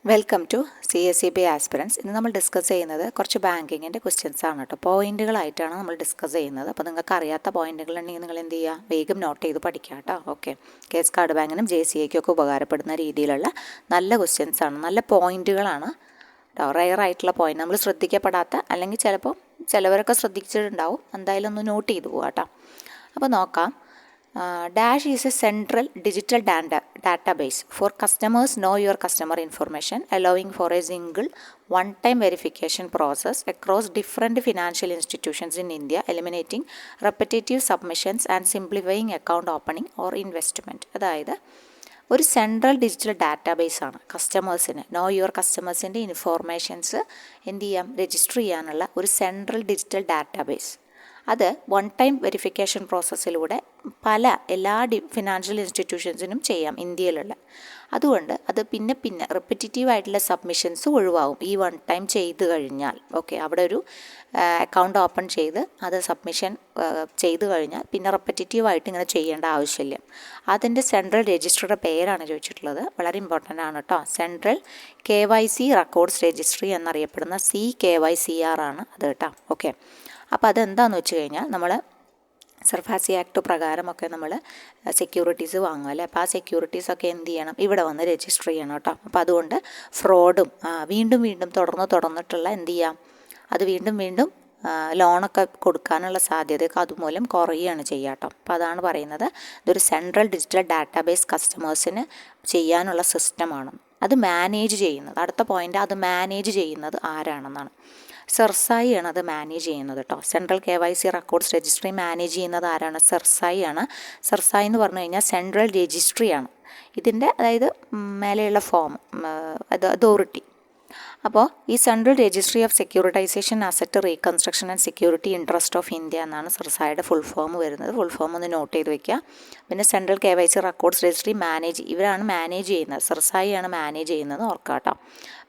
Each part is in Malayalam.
Welcome to CSEB aspirants. ഇന്ന് നമ്മൾ ഡിസ്കസ് ചെയ്യുന്നത് കുറച്ച് ബാങ്കിങ്ങിൻ്റെ ക്വസ്റ്റ്യൻസ് ആണ് കേട്ടോ. പോയിന്റുകളായിട്ടാണ് നമ്മൾ ഡിസ്കസ് ചെയ്യുന്നത്. അപ്പോൾ നിങ്ങൾക്ക് അറിയാത്ത പോയിന്റുകളുണ്ടെങ്കിൽ നിങ്ങൾ എന്ത് ചെയ്യുക, വേഗം നോട്ട് ചെയ്ത് പഠിക്കുക കേട്ടോ. ഓക്കെ, കേസ് കാർഡ് ബാങ്കിനും JCAക്കും ഒക്കെ ഉപകാരപ്പെടുന്ന രീതിയിലുള്ള നല്ല ക്വസ്റ്റ്യൻസ് ആണ്, നല്ല പോയിന്റുകളാണ് കേട്ടോ. റെയർ ആയിട്ടുള്ള പോയിന്റ്, നമ്മൾ ശ്രദ്ധിക്കപ്പെടാത്ത, അല്ലെങ്കിൽ ചിലപ്പോൾ ചിലവരൊക്കെ ശ്രദ്ധിച്ചിട്ടുണ്ടാവും, എന്തായാലും ഒന്ന് നോട്ട് ചെയ്ത് പോകാം കേട്ടോ. അപ്പോൾ നോക്കാം. Dash is a central digital database for customers know your customer information, allowing for a single one-time verification process across different financial institutions in India, eliminating repetitive submissions and simplifying account opening or investment. അതായത് ഒരു സെൻട്രൽ ഡിജിറ്റൽ ഡാറ്റാബേസ് ആണ്. കസ്റ്റമേഴ്സിന് നോ യുവർ കസ്റ്റമേഴ്സിൻ്റെ ഇൻഫോർമേഷൻസ് എന്ത് ചെയ്യാം, രജിസ്റ്റർ ചെയ്യാനുള്ള ഒരു സെൻട്രൽ ഡിജിറ്റൽ ഡാറ്റാബേസ്. അത് വൺ ടൈം വെരിഫിക്കേഷൻ പ്രോസസ്സിലൂടെ എല്ലാ ഫിനാൻഷ്യൽ ഇൻസ്റ്റിറ്റ്യൂഷൻസിനും ചെയ്യാം ഇന്ത്യയിലുള്ള. അതുകൊണ്ട് അത് പിന്നെ റിപ്പറ്റീറ്റീവ് ആയിട്ടുള്ള സബ്മിഷൻസ് ഒഴിവാകും ഈ വൺ ടൈം ചെയ്ത് കഴിഞ്ഞാൽ. ഓക്കെ, അവിടെ ഒരു അക്കൗണ്ട് ഓപ്പൺ ചെയ്ത് അത് സബ്മിഷൻ ചെയ്ത് കഴിഞ്ഞാൽ പിന്നെ റിപ്പറ്റീറ്റീവായിട്ട് ഇങ്ങനെ ചെയ്യേണ്ട ആവശ്യമില്ല. അതിൻ്റെ സെൻട്രൽ രജിസ്റ്ററുടെ പേരാണ് ചോദിച്ചിട്ടുള്ളത്. വളരെ ഇമ്പോർട്ടൻ്റ് ആണ് കേട്ടോ. സെൻട്രൽ KYC റെക്കോർഡ്സ് രജിസ്ട്രി എന്നറിയപ്പെടുന്ന CKYCR ആണ് അത് കേട്ടോ. ഓക്കെ, അപ്പോൾ അതെന്താണെന്ന് വെച്ച് കഴിഞ്ഞാൽ, നമ്മൾ സർഫാസി ആക്ട് പ്രകാരമൊക്കെ നമ്മൾ സെക്യൂരിറ്റീസ് വാങ്ങും അല്ലേ. അപ്പോൾ ആ സെക്യൂരിറ്റീസൊക്കെ എന്ത് ചെയ്യണം, ഇവിടെ വന്ന് രജിസ്റ്റർ ചെയ്യണം കേട്ടോ. അപ്പോൾ അതുകൊണ്ട് ഫ്രോഡും വീണ്ടും തുടർന്നിട്ടുള്ള എന്ത് ചെയ്യാം, അത് വീണ്ടും ലോണൊക്കെ കൊടുക്കാനുള്ള സാധ്യതയൊക്കെ അതുമൂലം കുറയുകയാണ് ചെയ്യുക കേട്ടോ. അപ്പോൾ അതാണ് പറയുന്നത്, ഇതൊരു സെൻട്രൽ ഡിജിറ്റൽ ഡാറ്റാബേസ് കസ്റ്റമേഴ്സിന് ചെയ്യാനുള്ള സിസ്റ്റമാണ്. അത് മാനേജ് ചെയ്യുന്നത്, അടുത്ത പോയിൻ്റ്, അത് മാനേജ് ചെയ്യുന്നത് ആരാണെന്നാണ്. സെർസായി ആണ് അത് മാനേജ് ചെയ്യുന്നത് കേട്ടോ. Central KYC records registry manage ചെയ്യുന്നത് ആരാണ്? സെർസായി ആണ്. സെർസായി എന്ന് പറഞ്ഞു കഴിഞ്ഞാൽ സെൻട്രൽ രജിസ്ട്രിയാണ് ഇതിൻ്റെ, അതായത് മേലെയുള്ള ഫോം, അതോറിറ്റി. അപ്പോൾ ഈ central registry of securitisation, asset reconstruction and security interest of India എന്നാണ് സെർസായുടെ ഫുൾ ഫോം വരുന്നത്. ഫുൾ ഫോം ഒന്ന് നോട്ട് ചെയ്ത് വെക്കുക. പിന്നെ സെൻട്രൽ KYC റെക്കോർഡ്സ് രജിസ്ട്രി ഇവരാണ് മാനേജ് ചെയ്യുന്നത്, സെർസായി ആണ് മാനേജ് ചെയ്യുന്നത്, ഓർക്കുക കേട്ടോ.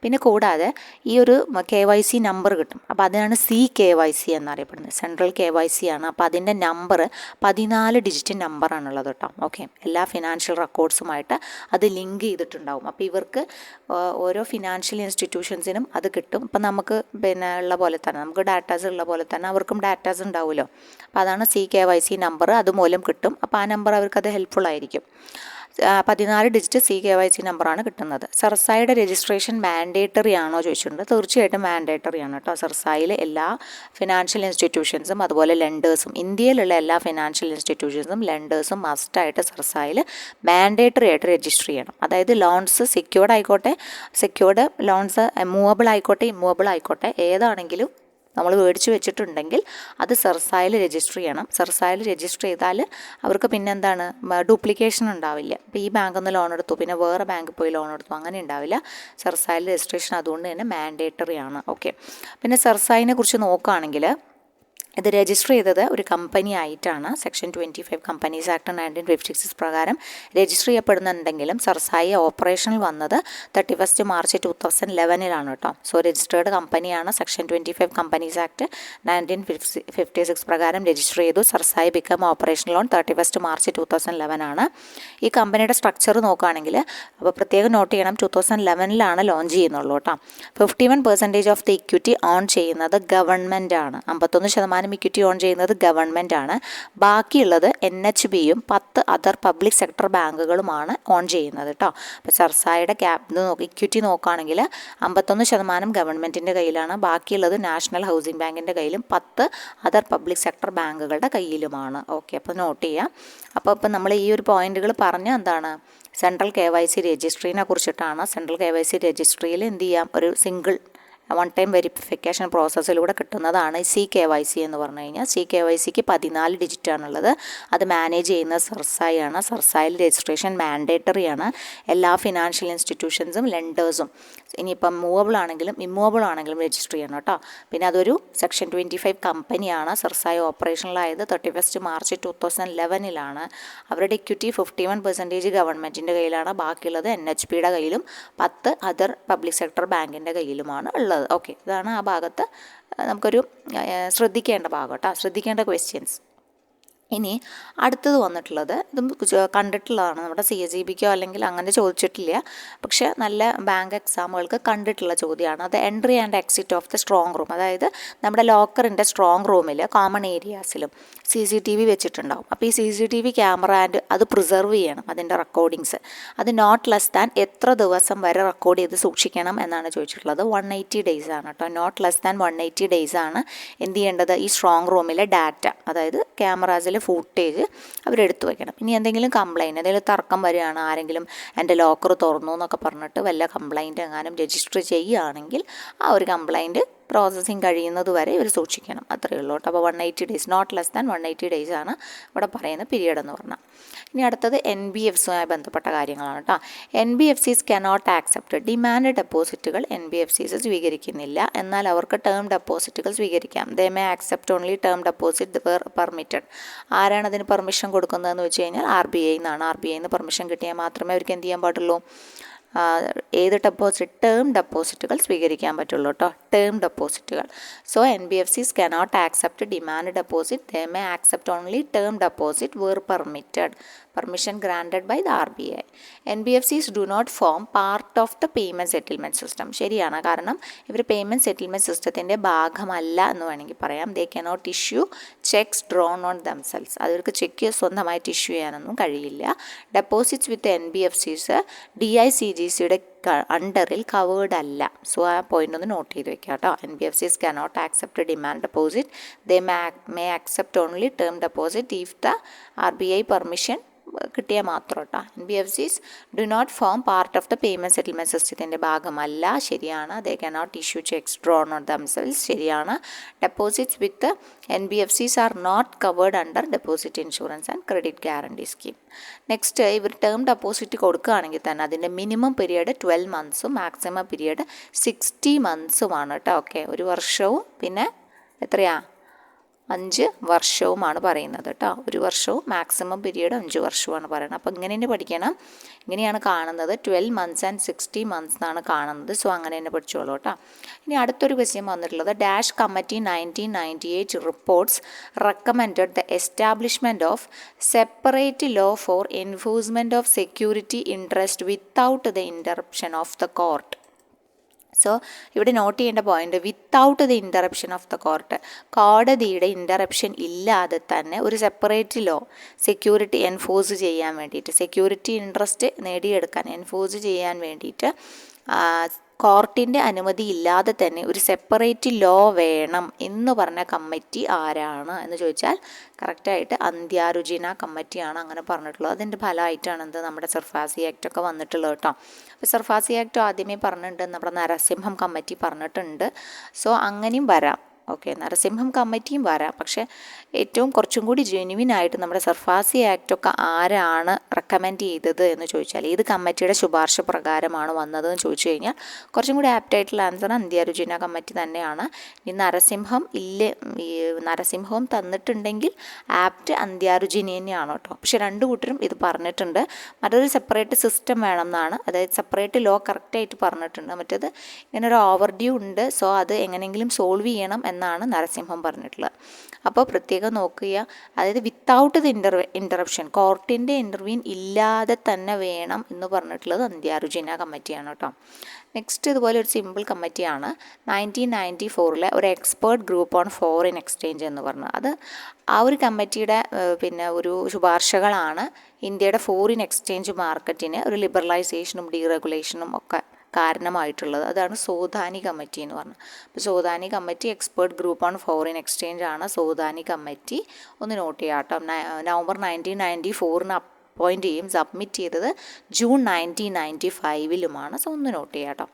പിന്നെ കൂടാതെ ഈ ഒരു KYC നമ്പർ കിട്ടും. അപ്പോൾ അതിനാണ് CKYC എന്നറിയപ്പെടുന്നത്. സെൻട്രൽ KYC ആണ്. അപ്പോൾ അതിൻ്റെ നമ്പർ 14 ഡിജിറ്റ് നമ്പറാണുള്ളത് കേട്ടോ. ഓക്കെ, എല്ലാ ഫിനാൻഷ്യൽ റെക്കോർഡ്സുമായിട്ട് അത് ലിങ്ക് ചെയ്തിട്ടുണ്ടാവും. അപ്പോൾ ഇവർക്ക് ഓരോ ഫിനാൻഷ്യൽ ഇൻസ്റ്റിറ്റ്യൂഷൻസിനും അത് കിട്ടും. അപ്പം നമുക്ക് പിന്നെ ഉള്ള പോലെ തന്നെ, നമുക്ക് ഡാറ്റാസ് ഉള്ള പോലെ തന്നെ അവർക്കും ഡാറ്റാസ് ഉണ്ടാവുമല്ലോ. അപ്പോൾ അതാണ് CKYC നമ്പർ, അതുമൂലം കിട്ടും. അപ്പോൾ ആ നമ്പർ അവർക്കത് ഹെൽപ്ഫുൾ ആയിരിക്കും. 14 ഡിജിറ്റ് CKYC നമ്പറാണ് കിട്ടുന്നത്. സെർസായുടെ രജിസ്ട്രേഷൻ മാൻഡേറ്ററി ആണോ ചോദിച്ചിട്ടുണ്ട്. തീർച്ചയായിട്ടും മാൻഡേറ്ററി ആണ് കേട്ടോ. സെർസായിൽ എല്ലാ ഫിനാൻഷ്യൽ ഇൻസ്റ്റിറ്റ്യൂഷൻസും അതുപോലെ ലെൻഡേഴ്സും, ഇന്ത്യയിലുള്ള എല്ലാ ഫിനാൻഷ്യൽ ഇൻസ്റ്റിറ്റ്യൂഷൻസും ലെൻഡേഴ്സും മസ്റ്റായിട്ട് സെർസായിൽ മാൻഡേറ്ററി ആയിട്ട് രജിസ്റ്റർ ചെയ്യണം. അതായത് ലോൺസ് സെക്യൂർഡ് ആയിക്കോട്ടെ, സെക്യൂർഡ് ലോൺസ് മൂവബിൾ ആയിക്കോട്ടെ, ഇമ്മൂവബിൾ ആയിക്കോട്ടെ, ഏതാണെങ്കിലും നമ്മൾ മേടിച്ച് വെച്ചിട്ടുണ്ടെങ്കിൽ അത് സെർസായിൽ രജിസ്റ്റർ ചെയ്യണം. സെർസായിൽ രജിസ്റ്റർ ചെയ്താൽ അവർക്ക് പിന്നെ എന്താണ്, ഡ്യൂപ്ലിക്കേഷൻ ഉണ്ടാവില്ല. ഇപ്പോൾ ഈ ബാങ്കിൽ നിന്ന് ലോൺ എടുത്തു പിന്നെ വേറെ ബാങ്കിൽ പോയി ലോൺ എടുത്തു, അങ്ങനെ ഉണ്ടാവില്ല. സെർസായിൽ രജിസ്ട്രേഷൻ അതുകൊണ്ട് തന്നെ മാൻഡേറ്ററി ആണ്. ഓക്കെ, പിന്നെ സെർസായിനെ കുറിച്ച് നോക്കുകയാണെങ്കിൽ, ഇത് രജിസ്റ്റർ ചെയ്തത് ഒരു കമ്പനി ആയിട്ടാണ്. സെക്ഷൻ 25 കമ്പനീസ് ആക്ട് 1956 പ്രകാരം രജിസ്റ്റർ ചെയ്യപ്പെടുന്നുണ്ടെങ്കിലും സെർസായി ഓപ്പറേഷനിൽ വന്നത് 31 മാർച്ച് 2011 കേട്ടോ. സോ രജിസ്റ്റേർഡ് കമ്പനിയാണ്. സെക്ഷൻ 25 കമ്പനീസ് ആക്ട് 1956 പ്രകാരം രജിസ്റ്റർ ചെയ്തു. സെർസായി ബിക്കം ഓപ്പറേഷണൽ ഓൺ 31 മാർച്ച് 2011 ഈ കമ്പനിയുടെ സ്ട്രക്ചർ നോക്കുകയാണെങ്കിൽ, അപ്പോൾ പ്രത്യേകം നോട്ട് ചെയ്യണം, 2011 ലോഞ്ച് ചെയ്യുന്നുള്ളൂ കേട്ടോ. 51% ഓഫ് ദി ഇക്വിറ്റി ഓൺ ചെയ്യുന്നത് ഗവൺമെൻറ് ആണ്. 51% ഇക്വിറ്റി ഓൺ ചെയ്യുന്നത് ഗവൺമെൻറ് ആണ്. ബാക്കിയുള്ളത് NHBയും 10 അതർ പബ്ലിക് സെക്ടർ ബാങ്കുകളുമാണ് ഓൺ ചെയ്യുന്നത് കേട്ടോ. അപ്പോൾ സെർസായുടെ ഇക്വിറ്റി നോക്കുകയാണെങ്കിൽ 51% ഗവൺമെൻറ്റിൻ്റെ കയ്യിലാണ്, ബാക്കിയുള്ളത് നാഷണൽ ഹൗസിംഗ് ബാങ്കിൻ്റെ കയ്യിലും 10 അതർ പബ്ലിക് സെക്ടർ ബാങ്കുകളുടെ കയ്യിലുമാണ്. ഓക്കെ, അപ്പോൾ നോട്ട് ചെയ്യാം. അപ്പോൾ നമ്മൾ ഈ ഒരു പോയിന്റുകൾ പറഞ്ഞ എന്താണ്, സെൻട്രൽ KYC രജിസ്ട്രീനെ കുറിച്ചിട്ടാണ്. സെൻട്രൽ KYC രജിസ്ട്രിയിൽ എന്ത് ചെയ്യാം, ഒരു സിംഗിൾ വൺ ടൈം വെരിഫിക്കേഷൻ പ്രോസസ്സിലൂടെ കിട്ടുന്നതാണ് CKYC എന്ന് പറഞ്ഞു കഴിഞ്ഞാൽ. CKYCക്ക് 14 ഡിജിറ്റാണുള്ളത്. അത് മാനേജ് ചെയ്യുന്നത് സെർസായി ആണ്. സെർസായിൽ രജിസ്ട്രേഷൻ മാൻഡേറ്ററി ആണ്. എല്ലാ ഫിനാൻഷ്യൽ ഇൻസ്റ്റിറ്റ്യൂഷൻസും ലെൻഡേഴ്സും ഇനിയിപ്പം മൂവബിൾ ആണെങ്കിലും ഇമ്മൂവബിൾ ആണെങ്കിലും രജിസ്റ്റർ ചെയ്യണം കേട്ടോ. പിന്നെ അതൊരു സെക്ഷൻ 25 കമ്പനിയാണ്. സെർസായി ഓപ്പറേഷനിലായത് 31 മാർച്ച് 2011 അവരുടെ ഇക്വിറ്റി 51% ഗവൺമെൻറ്റിൻ്റെ കയ്യിലാണ്. ബാക്കിയുള്ളത് NHBയുടെ കയ്യിലും 10 അതർ പബ്ലിക് സെക്ടർ ബാങ്കിൻ്റെ കയ്യിലുമാണ് ഉള്ളത്. ഓക്കെ, ഇതാണ് ആ ഭാഗത്ത് നമുക്കൊരു ശ്രദ്ധിക്കേണ്ട ഭാഗം കേട്ടോ, ശ്രദ്ധിക്കേണ്ട ക്വസ്റ്റ്യൻസ്. ഇനി അടുത്തത് വന്നിട്ടുള്ളത് ഇതും കണ്ടിട്ടുള്ളതാണ്, നമ്മുടെ CSEBക്കോ അല്ലെങ്കിൽ അങ്ങനെ ചോദിച്ചിട്ടില്ല, പക്ഷേ നല്ല ബാങ്ക് എക്സാമുകൾക്ക് കണ്ടിട്ടുള്ള ചോദ്യമാണ്. അത് entry and exit of the strong room, അതായത് നമ്മുടെ ലോക്കറിൻ്റെ സ്ട്രോങ് റൂമിൽ കോമൺ ഏരിയാസിലും CCTV വെച്ചിട്ടുണ്ടാവും. അപ്പോൾ ഈ CCTV ക്യാമറ ആൻഡ് അത് പ്രിസർവ് ചെയ്യണം, അതിൻ്റെ റെക്കോർഡിങ്സ്. അത് നോട്ട് ലെസ് ദാൻ എത്ര ദിവസം വരെ റെക്കോർഡ് ചെയ്ത് സൂക്ഷിക്കണം എന്നാണ് ചോദിച്ചിട്ടുള്ളത്. 180 days ആണ് കേട്ടോ. നോട്ട് ലെസ് ദാൻ 180 days ആണ് എന്ത് ചെയ്യേണ്ടത്, ഈ സ്ട്രോങ് റൂമിലെ ഡാറ്റ, അതായത് ക്യാമറാസിൽ ഫൂട്ടേജ് അവരെടുത്ത് വയ്ക്കണം. ഇനി എന്തെങ്കിലും കംപ്ലയിൻറ്റ്, എന്തെങ്കിലും തർക്കം വരികയാണ്, ആരെങ്കിലും എൻ്റെ ലോക്കർ തുറന്നു എന്നൊക്കെ പറഞ്ഞിട്ട് വല്ല കംപ്ലയിൻറ്റ് എങ്ങാനും രജിസ്റ്റർ ചെയ്യുകയാണെങ്കിൽ ആ ഒരു കംപ്ലയിൻറ്റ് പ്രോസസ്സിങ് കഴിയുന്നത് വരെ ഇവർ സൂക്ഷിക്കണം. അത്രയേ ഉള്ളൂ കേട്ടോ. അപ്പോൾ 180 days, not less than 180 days ആണ് ഇവിടെ പറയുന്ന പീരീഡ് എന്ന് പറഞ്ഞാൽ. ഇനി അടുത്തത് NBFCയുമായി ബന്ധപ്പെട്ട കാര്യങ്ങളാണ് കേട്ടോ. NBFCs കനോട്ട് ആക്സെപ്റ്റ് ഡിമാൻഡ് ഡെപ്പോസിറ്റുകൾ NBFCs സ്വീകരിക്കുന്നില്ല, എന്നാൽ അവർക്ക് ടേം ഡെപ്പോസിറ്റുകൾ സ്വീകരിക്കാം. They may accept only term deposit where permitted. ആരാണ് അതിന് പെർമിഷൻ കൊടുക്കുന്നതെന്ന് വെച്ച് കഴിഞ്ഞാൽ RBI എന്നാണ്. RBI നിന്ന് പെർമിഷൻ കിട്ടിയാൽ മാത്രമേ അവർക്ക് എന്ത് ചെയ്യാൻ പാടുള്ളൂ, ഏത് ഡെപ്പോസിറ്റ്, ടേം ഡെപ്പോസിറ്റുകൾ സ്വീകരിക്കാൻ പറ്റുള്ളൂ കേട്ടോ. ടേം ഡെപ്പോസിറ്റുകൾ. So NBFCs cannot accept demand deposit. They may accept only term deposit where permitted. Permission granted by the RBI. NBFCs do not form part of the payment settlement system. ശരിയാണ്, കാരണം ഇവർ പേയ്മെൻറ്റ് സെറ്റിൽമെൻറ്റ് സിസ്റ്റത്തിൻ്റെ ഭാഗമല്ല എന്ന് വേണമെങ്കിൽ പറയാം. They cannot issue checks drawn on themselves. അവർക്ക് ചെക്ക് സ്വന്തമായിട്ട് ഇഷ്യൂ ചെയ്യാനൊന്നും കഴിയില്ല. ഡെപ്പോസിറ്റ്സ് വിത്ത് NBFCs DICGCയുടെ അണ്ടറിൽ കവേർഡ് അല്ല. സോ ആ പോയിന്റ് ഒന്ന് നോട്ട് ചെയ്ത് വെക്കാം കേട്ടോ. NBFCs cannot accept demand deposit. They may accept only term deposit if the RBI permission കിട്ടിയാൽ മാത്രം കേട്ടോ. NBFCs do not form part of the payment settlement സിസ്റ്റത്തിൻ്റെ ഭാഗമല്ല. ശരിയാണ്. They cannot issue cheques drawn on themselves. ശരിയാണ്. Deposits with NBFCs are not covered under deposit insurance and credit guarantee scheme. Next, ഇവർ ടേം ഡെപ്പോസിറ്റ് കൊടുക്കുകയാണെങ്കിൽ തന്നെ അതിൻ്റെ minimum period 12 months, maximum period 60 months കേട്ടോ. ഓക്കെ, 1 വർഷവും പിന്നെ എത്രയാ, 5 വർഷവുമാണ് പറയുന്നത് കേട്ടോ. 1 വർഷവും മാക്സിമം പീരീഡ് 5 വർഷവുമാണ് പറയുന്നത്. അപ്പോൾ ഇങ്ങനെ തന്നെ പഠിക്കണം. ഇങ്ങനെയാണ് കാണുന്നത്. 12 months ആൻഡ് 60 months എന്നാണ് കാണുന്നത്. സോ അങ്ങനെ തന്നെ പഠിച്ചോളൂ കേട്ടോ. ഇനി അടുത്തൊരു ക്വസ്റ്റ്യൻ വന്നിട്ടുള്ളത്, dash committee 1998 reports recommended the establishment of separate law for enforcement of security interest without the interruption of the court. So ഇവിടെ നോട്ട് ചെയ്യേണ്ട point, without the interruption of the court, കോടതിയുടെ ഇൻറ്ററപ്ഷൻ ഇല്ലാതെ തന്നെ ഒരു സെപ്പറേറ്റ് ലോ സെക്യൂരിറ്റി എൻഫോഴ്സ് ചെയ്യാൻ വേണ്ടിയിട്ട്, സെക്യൂരിറ്റി ഇൻട്രസ്റ്റ് നേടിയെടുക്കാൻ എൻഫോഴ്സ് ചെയ്യാൻ വേണ്ടിയിട്ട് കോർട്ടിൻ്റെ അനുമതി ഇല്ലാതെ തന്നെ ഒരു സെപ്പറേറ്റ് ലോ വേണം എന്ന് പറഞ്ഞ കമ്മിറ്റി ആരാണ് എന്ന് ചോദിച്ചാൽ കറക്റ്റായിട്ട് അന്ത്യാരുചിന കമ്മിറ്റിയാണ് അങ്ങനെ പറഞ്ഞിട്ടുള്ളത്. അതിൻ്റെ ഫലമായിട്ടാണ് എന്ത് നമ്മുടെ സർഫാസി ആക്ട് ഒക്കെ വന്നിട്ടുള്ളത് കേട്ടോ. അപ്പോൾ സർഫാസി ആക്ട് ആദ്യമേ പറഞ്ഞിട്ടുണ്ട്, നമ്മുടെ നരസിംഹം കമ്മിറ്റി പറഞ്ഞിട്ടുണ്ട്. സോ അങ്ങനെയും വരാം. ഓക്കെ, നരസിംഹം കമ്മിറ്റിയും വരാം. പക്ഷേ ഏറ്റവും കുറച്ചും കൂടി ജെന്യുവിനായിട്ട് നമ്മുടെ സർഫാസി ആക്റ്റൊക്കെ ആരാണ് റെക്കമെൻഡ് ചെയ്തത് എന്ന് ചോദിച്ചാൽ, ഏത് കമ്മിറ്റിയുടെ ശുപാർശ പ്രകാരമാണ് വന്നതെന്ന് ചോദിച്ചു കഴിഞ്ഞാൽ കുറച്ചും കൂടി ആപ്റ്റായിട്ടുള്ള ആൻസർ അന്ത്യാരുചിന കമ്മിറ്റി തന്നെയാണ്. ഈ നരസിംഹം നരസിംഹവും തന്നിട്ടുണ്ടെങ്കിൽ ആപ്റ്റ് അന്ത്യാരുചിന തന്നെയാണ് കേട്ടോ. പക്ഷേ 2 കൂട്ടരും ഇത് പറഞ്ഞിട്ടുണ്ട്. മറ്റൊരു സെപ്പറേറ്റ് സിസ്റ്റം വേണം എന്നാണ്, അതായത് സെപ്പറേറ്റ് ലോ കറക്റ്റായിട്ട് പറഞ്ഞിട്ടുണ്ട്. മറ്റേത് ഇങ്ങനെ ഒരു ഓവർ ഡ്യൂ ഉണ്ട്, സോ അത് എങ്ങനെയെങ്കിലും സോൾവ് ചെയ്യണം എന്നാണ് നരസിംഹം പറഞ്ഞിട്ടുള്ളത്. അപ്പോൾ പ്രത്യേകം നോക്കുക, അതായത് വിത്തൗട്ട് ദി ഇൻ്ററപ്ഷൻ, കോർട്ടിൻ്റെ ഇൻ്റർവ്യൂൻ ഇല്ലാതെ തന്നെ വേണം എന്ന് പറഞ്ഞിട്ടുള്ളത് അന്ത്യാരുചിന കമ്മിറ്റിയാണ് കേട്ടോ. നെക്സ്റ്റ് ഇതുപോലെ ഒരു സിമ്പിൾ കമ്മിറ്റിയാണ് 1994 ഒരു expert group on foreign exchange എന്ന് പറഞ്ഞത്. അത് ആ ഒരു കമ്മിറ്റിയുടെ പിന്നെ ഒരു ശുപാർശകളാണ് ഇന്ത്യയുടെ ഫോറിൻ എക്സ്ചേഞ്ച് മാർക്കറ്റിന് ഒരു ലിബറലൈസേഷനും ഡീറെഗുലേഷനും ഒക്കെ കാരണമായിട്ടുള്ളത്. അതാണ് സോധാനി കമ്മിറ്റി എന്ന് പറഞ്ഞത്. അപ്പോൾ Sodhani committee expert group on foreign exchange ആണ് സോധാനി കമ്മിറ്റി. ഒന്ന് നോട്ട് ചെയ്യാം കേട്ടോ. നവംബർ 1994 അപ്പോയിൻറ്റ് ചെയ്യും. സബ്മിറ്റ് ചെയ്തത് ജൂൺ 1995 സോ ഒന്ന് നോട്ട് ചെയ്യാം കേട്ടോ.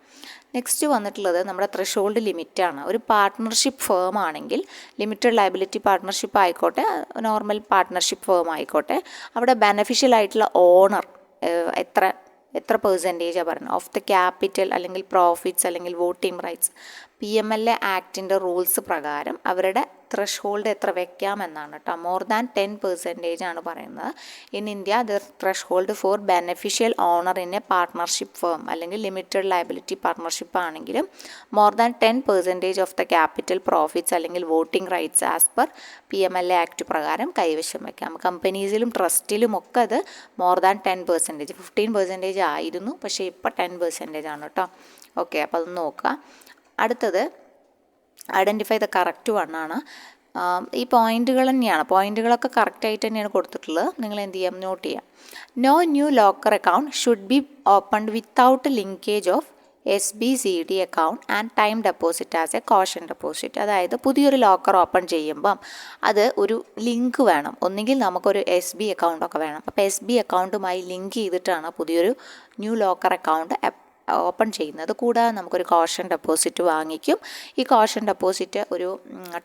നെക്സ്റ്റ് വന്നിട്ടുള്ളത് നമ്മുടെ ത്രെഷോൾഡ് ലിമിറ്റാണ്. ഒരു പാർട്ട്ണർഷിപ്പ് ഫേം ആണെങ്കിൽ, ലിമിറ്റഡ് ലയബിലിറ്റി പാർട്ട്ണർഷിപ്പ് ആയിക്കോട്ടെ, നോർമൽ പാർട്ട്ണർഷിപ്പ് ഫേം ആയിക്കോട്ടെ, അവിടെ ബെനഫിഷ്യൽ ആയിട്ടുള്ള ഓണർ എത്ര പെർസെൻറ്റേജാണ് പറയുന്നത് ഓഫ് ദ ക്യാപിറ്റൽ അല്ലെങ്കിൽ പ്രോഫിറ്റ്സ് അല്ലെങ്കിൽ വോട്ടിംഗ് റൈറ്റ്സ്. PMLA ആക്ടിൻ്റെ റൂൾസ് പ്രകാരം അവരുടെ ത്രഷ് ഹോൾഡ് എത്ര വെക്കാമെന്നാണ് കേട്ടോ. മോർ ദാൻ 10% ആണ് പറയുന്നത്. In India the threshold for beneficial owner in a partnership firm അല്ലെങ്കിൽ ലിമിറ്റഡ് ലയബിലിറ്റി പാർട്ട്ണർഷിപ്പ് ആണെങ്കിലും more than 10% of the capital profits അല്ലെങ്കിൽ voting rights as per PMLA act പ്രകാരം കൈവശം വയ്ക്കാം. കമ്പനീസിലും ട്രസ്റ്റിലും ഒക്കെ അത് മോർ ദാൻ 10%, 15% ആയിരുന്നു, പക്ഷേ ഇപ്പോൾ 10% ആണ് കേട്ടോ. ഓക്കെ, അപ്പോൾ അത് നോക്കുക. അടുത്തത് ഐഡൻറ്റിഫൈ ദ കറക്റ്റ് വണ്ണാണ്. ഈ പോയിന്റുകൾ തന്നെയാണ്, പോയിന്റുകളൊക്കെ കറക്റ്റായിട്ട് തന്നെയാണ് കൊടുത്തിട്ടുള്ളത്. നിങ്ങൾ എന്ത് ചെയ്യാം, നോട്ട് ചെയ്യാം. No new locker account should be opened without linkage of SBCD account and time deposit as a caution deposit. അതായത് പുതിയൊരു ലോക്കർ ഓപ്പൺ ചെയ്യുമ്പം അത് ഒരു ലിങ്ക് വേണം, ഒന്നുകിൽ നമുക്കൊരു SB അക്കൗണ്ടൊക്കെ വേണം. അപ്പോൾ SB അക്കൗണ്ടുമായി ലിങ്ക് ചെയ്തിട്ടാണ് പുതിയൊരു ന്യൂ ലോക്കർ അക്കൗണ്ട് ഓപ്പൺ ചെയ്യുന്നത്. കൂടാതെ നമുക്കൊരു കോഷൻ ഡെപ്പോസിറ്റ് വാങ്ങിക്കും. ഈ കോഷൻ ഡെപ്പോസിറ്റ് ഒരു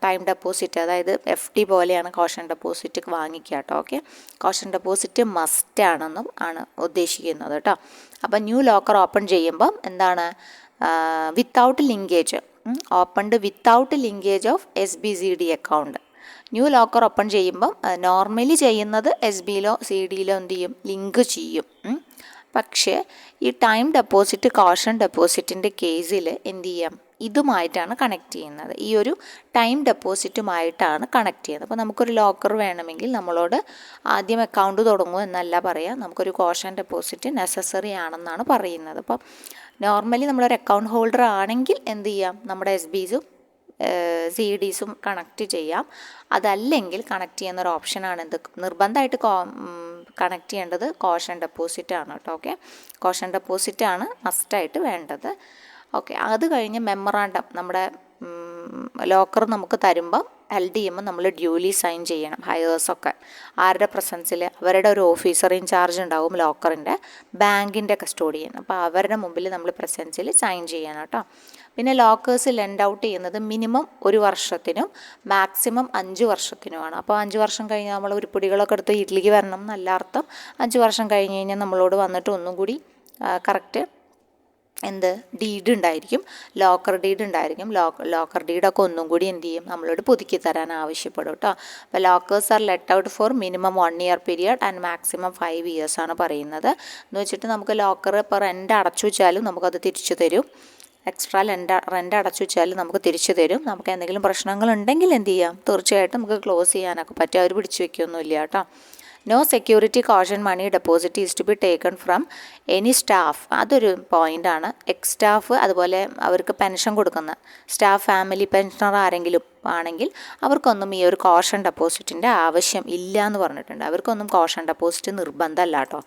ടൈം ഡെപ്പോസിറ്റ്, അതായത് FD പോലെയാണ് കോഷൻ ഡെപ്പോസിറ്റ് വാങ്ങിക്കുക കേട്ടോ. ഓക്കെ, കോഷൻ ഡെപ്പോസിറ്റ് മസ്റ്റ് ആണെന്നും ആണ് ഉദ്ദേശിക്കുന്നത് കേട്ടോ. അപ്പം ന്യൂ ലോക്കർ ഓപ്പൺ ചെയ്യുമ്പം എന്താണ്, without linkage, opened without linkage of SBCD account. New locker open ചെയ്യുമ്പം നോർമലി ചെയ്യുന്നത് SBയിലോ CDയിലോ എന്ത് ചെയ്യും, ലിങ്ക് ചെയ്യും. പക്ഷേ ഈ ടൈം ഡെപ്പോസിറ്റ് കോഷൻ ഡെപ്പോസിറ്റിൻ്റെ കേസിൽ എന്ത് ചെയ്യാം, ഇതുമായിട്ടാണ് കണക്ട് ചെയ്യുന്നത്. ഈ ഒരു ടൈം ഡെപ്പോസിറ്റുമായിട്ടാണ് കണക്ട് ചെയ്യുന്നത്. അപ്പോൾ നമുക്കൊരു ലോക്കർ വേണമെങ്കിൽ നമ്മളോട് ആദ്യം അക്കൗണ്ട് തുടങ്ങും എന്നല്ല പറയുക, നമുക്കൊരു കോഷൻ ഡെപ്പോസിറ്റ് നെസസറി ആണെന്നാണ് പറയുന്നത്. അപ്പോൾ നോർമലി നമ്മളൊരു അക്കൗണ്ട് ഹോൾഡർ ആണെങ്കിൽ എന്ത് ചെയ്യാം, നമ്മുടെ SBസും CDസും കണക്ട് ചെയ്യാം. അതല്ലെങ്കിൽ കണക്ട് ചെയ്യുന്ന ഒരു ഓപ്ഷനാണ് എന്ത്, നിർബന്ധമായിട്ട് കണക്ട് ചെയ്യേണ്ടത് കോഷൻ ഡെപ്പോസിറ്റ് ആണ് കേട്ടോ. ഓക്കെ, കോഷൻ ഡെപ്പോസിറ്റ് ആണ് മസ്റ്റായിട്ട് വേണ്ടത്. ഓക്കെ, അത് കഴിഞ്ഞ് മെമ്മറാണ്ടം, നമ്മുടെ ലോക്കർ നമുക്ക് തരുമ്പം ഹെൽഡ് ചെയ്യുമ്പോൾ നമ്മൾ ഡ്യൂലി സൈൻ ചെയ്യണം. ഹയേഴ്സൊക്കെ ആരുടെ പ്രസൻസിൽ, അവരുടെ ഒരു ഓഫീസർ ഇൻചാർജ് ഉണ്ടാവും ലോക്കറിൻ്റെ, ബാങ്കിൻ്റെ കസ്റ്റോഡിയൻ. അപ്പോൾ അവരുടെ മുമ്പിൽ നമ്മൾ പ്രസൻസിൽ സൈൻ ചെയ്യണം കേട്ടോ. പിന്നെ ലോക്കേഴ്സ് ലെൻഡ് ഔട്ട് ചെയ്യുന്നത് മിനിമം 1 വർഷത്തിനും മാക്സിമം 5 വർഷത്തിനുമാണ്. അപ്പോൾ 5 വർഷം കഴിഞ്ഞ് നമ്മൾ ഉരുപ്പിടികളൊക്കെ എടുത്ത് വീട്ടിലേക്ക് വരണം എന്നല്ല അർത്ഥം. 5 വർഷം കഴിഞ്ഞ് കഴിഞ്ഞാൽ നമ്മളോട് വന്നിട്ട് ഒന്നും കൂടി കറക്റ്റ് ഡീഡ് ഉണ്ടായിരിക്കും, ലോക്കർ ഡീഡ് ഉണ്ടായിരിക്കും. ലോക്കർ ഡീഡൊക്കെ ഒന്നും കൂടി എന്ത് ചെയ്യും, നമ്മളോട് പുതുക്കി തരാൻ ആവശ്യപ്പെടും കേട്ടോ. അപ്പോൾ lockers are let out for minimum 1 year period and maximum 5 years ആണ് പറയുന്നത്. എന്ന് വെച്ചിട്ട് നമുക്ക് ലോക്കർ ഇപ്പോൾ റെൻ്റ് അടച്ചു വെച്ചാലും നമുക്കത് തിരിച്ചു തരും. എക്സ്ട്രാ റെൻ്റ് അടച്ചു വെച്ചാൽ നമുക്ക് തിരിച്ചു തരും. നമുക്ക് എന്തെങ്കിലും പ്രശ്നങ്ങളുണ്ടെങ്കിൽ എന്ത് ചെയ്യാം, തീർച്ചയായിട്ടും നമുക്ക് ക്ലോസ് ചെയ്യാനൊക്കെ പറ്റും, അവർ പിടിച്ചു വയ്ക്കുകയൊന്നുമില്ല കേട്ടോ. No security caution money deposit is to be taken from any staff. അതൊരു പോയിൻ്റാണ്. എക്സ് സ്റ്റാഫ്, അതുപോലെ അവർക്ക് പെൻഷൻ കൊടുക്കുന്ന സ്റ്റാഫ്, ഫാമിലി പെൻഷനർ ആരെങ്കിലും ആണെങ്കിൽ അവർക്കൊന്നും ഈ ഒരു കോഷൻ ഡെപ്പോസിറ്റിൻ്റെ ആവശ്യം ഇല്ല എന്ന് പറഞ്ഞിട്ടുണ്ട്. അവർക്കൊന്നും കോഷൻ ഡെപ്പോസിറ്റ് നിർബന്ധമല്ല കേട്ടോ.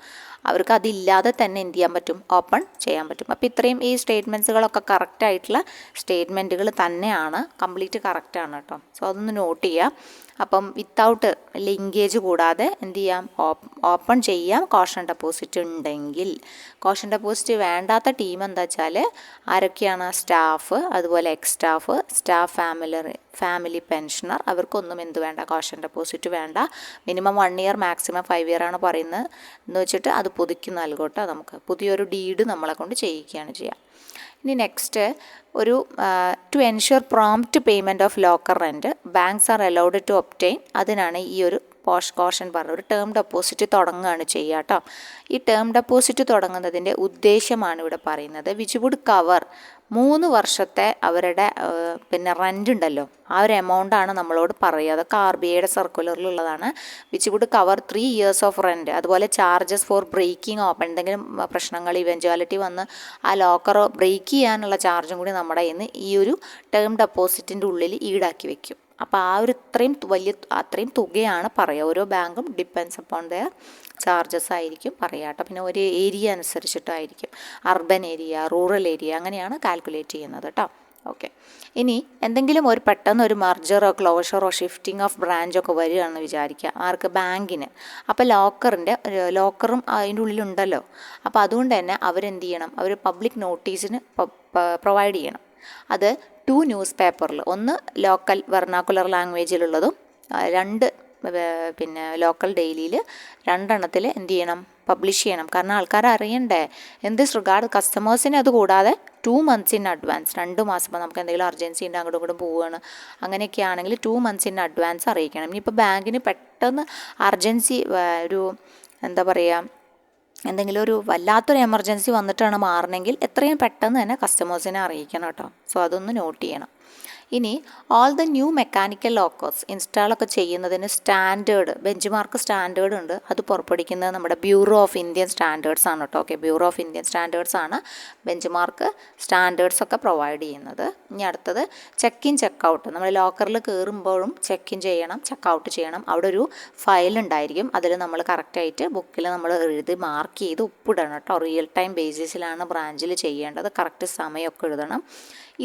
അവർക്ക് അതില്ലാതെ തന്നെ എന്ത് ചെയ്യാൻ പറ്റും, ഓപ്പൺ ചെയ്യാൻ പറ്റും. അപ്പോൾ ഇത്രയും ഈ സ്റ്റേറ്റ്മെൻറ്റ്സുകളൊക്കെ കറക്റ്റായിട്ടുള്ള സ്റ്റേറ്റ്മെൻറ്റുകൾ തന്നെയാണ്, കംപ്ലീറ്റ് കറക്റ്റാണ് കേട്ടോ. സോ അതൊന്ന് നോട്ട് ചെയ്യാം. അപ്പം വിത്തൗട്ട് ലിങ്കേജ് കൂടാതെ എന്ത് ചെയ്യാം, ഓപ്പൺ ചെയ്യാം കോഷൻ ഡെപ്പോസിറ്റ് ഉണ്ടെങ്കിൽ. കോഷൻ ഡെപ്പോസിറ്റ് വേണ്ടാത്ത ടീം എന്താ വെച്ചാൽ ആരൊക്കെയാണ്, സ്റ്റാഫ്, അതുപോലെ X staff, staff family pensioner, അവർക്കൊന്നും എന്ത് വേണ്ട, കോഷൻ ഡെപ്പോസിറ്റ് വേണ്ട. മിനിമം 1 ഇയർ മാക്സിമം 5 ഇയർ ആണ് പറയുന്നത് എന്ന് വെച്ചിട്ട് അത് പുതുക്കി നൽകോട്ടെ. നമുക്ക് പുതിയൊരു ഡീഡ് നമ്മളെ കൊണ്ട് ചെയ്യിക്കുകയാണ് ചെയ്യുക. ഇനി നെക്സ്റ്റ് ഒരു to ensure prompt payment of locker rent banks are allowed to obtain. അതിനാണ് ഈ ഒരു കോഷൻ പറഞ്ഞ ഒരു ടേം ഡെപ്പോസിറ്റ് തുടങ്ങുകയാണ് ചെയ്യുക കേട്ടോ. ഈ ടേം ഡെപ്പോസിറ്റ് തുടങ്ങുന്നതിൻ്റെ ഉദ്ദേശമാണ് ഇവിടെ പറയുന്നത്. വിച്ച് വുഡ് കവർ 3 വർഷത്തെ അവരുടെ പിന്നെ റെൻ്റ് ഉണ്ടല്ലോ, ആ ഒരു എമൗണ്ടാണ് നമ്മളോട് പറയുക. അതൊക്കെ RBIയുടെ സർക്കുലറിലുള്ളതാണ്. Which would cover 3 years of rent. അതുപോലെ ചാർജസ് ഫോർ ബ്രേക്കിംഗ് ഓപ്പൺ, എന്തെങ്കിലും പ്രശ്നങ്ങൾ ഇവൻച്വാലിറ്റി വന്ന് ആ ലോക്കർ ബ്രേക്ക് ചെയ്യാനുള്ള ചാർജും കൂടി നമ്മുടെ കയ്യിൽ നിന്ന് ഈ ഒരു ടേം ഡെപ്പോസിറ്റിൻ്റെ ഉള്ളിൽ ഈടാക്കി വെക്കും. അപ്പോൾ ആ ഒരു അത്രയും തുകയാണ് പറയുക. ഓരോ ബാങ്കും ഡിപ്പെൻസ് അപ്പോൺ ദെയർ ചാർജസ് ആയിരിക്കും പറയുക കേട്ടോ. പിന്നെ ഒരു ഏരിയ അനുസരിച്ചിട്ടായിരിക്കും, അർബൻ ഏരിയ, റൂറൽ ഏരിയ, അങ്ങനെയാണ് കാൽക്കുലേറ്റ് ചെയ്യുന്നത് കേട്ടോ. ഓക്കെ, ഇനി എന്തെങ്കിലും ഒരു പെട്ടെന്ന് ഒരു മർജറോ ക്ലോഷറോ ഷിഫ്റ്റിംഗ് ഓഫ് ബ്രാഞ്ചൊക്കെ വരികയാണെന്ന് വിചാരിക്കുക, ആർക്ക്, ബാങ്കിന്. അപ്പോൾ ലോക്കറും അതിൻ്റെ ഉള്ളിലുണ്ടല്ലോ. അപ്പോൾ അതുകൊണ്ട് തന്നെ അവരെന്ത് ചെയ്യണം, അവർ പബ്ലിക് നോട്ടീസിന് പ്രൊവൈഡ് ചെയ്യണം. അത് 2 ന്യൂസ് പേപ്പറിൽ, ഒന്ന് ലോക്കൽ വെർണാക്കുലർ ലാംഗ്വേജിലുള്ളതും 2 പിന്നെ ലോക്കൽ ഡെയിലിയിൽ 2 എണ്ണത്തിൽ എന്ത് ചെയ്യണം, പബ്ലിഷ് ചെയ്യണം. കാരണം ആൾക്കാർ അറിയണ്ടേ. ഇൻ ദിസ് റിഗാർഡ് കസ്റ്റമേഴ്സിനെ അത് കൂടാതെ 2 months ഇൻ അഡ്വാൻസ്, 2 മാസം ഇപ്പോൾ നമുക്ക് എന്തെങ്കിലും അർജൻസി ഉണ്ട്, അങ്ങോട്ടും ഇങ്ങോട്ടും പോവുകയാണ്, അങ്ങനെയൊക്കെ ആണെങ്കിൽ 2 months ഇൻ അഡ്വാൻസ് അറിയിക്കണം. ഇനിയിപ്പോൾ ബാങ്കിന് പെട്ടെന്ന് അർജൻസി ഒരു എന്താ പറയുക, എന്തെങ്കിലും ഒരു വല്ലാത്തൊരു എമർജൻസി വന്നിട്ടാണ് മാറണമെങ്കിൽ എത്രയും പെട്ടെന്ന് തന്നെ കസ്റ്റമേഴ്സിനെ അറിയിക്കണം കേട്ടോ. സോ അതൊന്ന് നോട്ട് ചെയ്യണം. ഇനി all the new mechanical lockers ഇൻസ്റ്റാളൊക്കെ ചെയ്യുന്നതിന് സ്റ്റാൻഡേർഡ്, ബെഞ്ച് മാർക്ക് സ്റ്റാൻഡേർഡ് ഉണ്ട്. അത് പുറപ്പെടുവിക്കുന്നത് നമ്മുടെ ബ്യൂറോ ഓഫ് ഇന്ത്യൻ സ്റ്റാൻഡേർഡ്സ് ആണ് കേട്ടോ. Okay, bureau of Indian standards ആണ് ബെഞ്ച് മാർക്ക് സ്റ്റാൻഡേർഡ്സ് ഒക്കെ പ്രൊവൈഡ് ചെയ്യുന്നത്. ഇനി അടുത്തത് ചെക്ക് ഇൻ ചെക്ക് ഔട്ട്. നമ്മൾ ലോക്കറിൽ കയറുമ്പോഴും ചെക്ക് ഇൻ ചെയ്യണം, ചെക്ക് ഔട്ട് ചെയ്യണം. അവിടെ ഒരു ഫയൽ ഉണ്ടായിരിക്കും, അതിൽ നമ്മൾ കറക്റ്റായിട്ട് ബുക്കിൽ നമ്മൾ എഴുതി മാർക്ക് ചെയ്ത് ഒപ്പിടണം കേട്ടോ. റിയൽ ടൈം ബേസിസിലാണ് ബ്രാഞ്ചിൽ ചെയ്യേണ്ടത്, കറക്റ്റ് സമയമൊക്കെ എഴുതണം.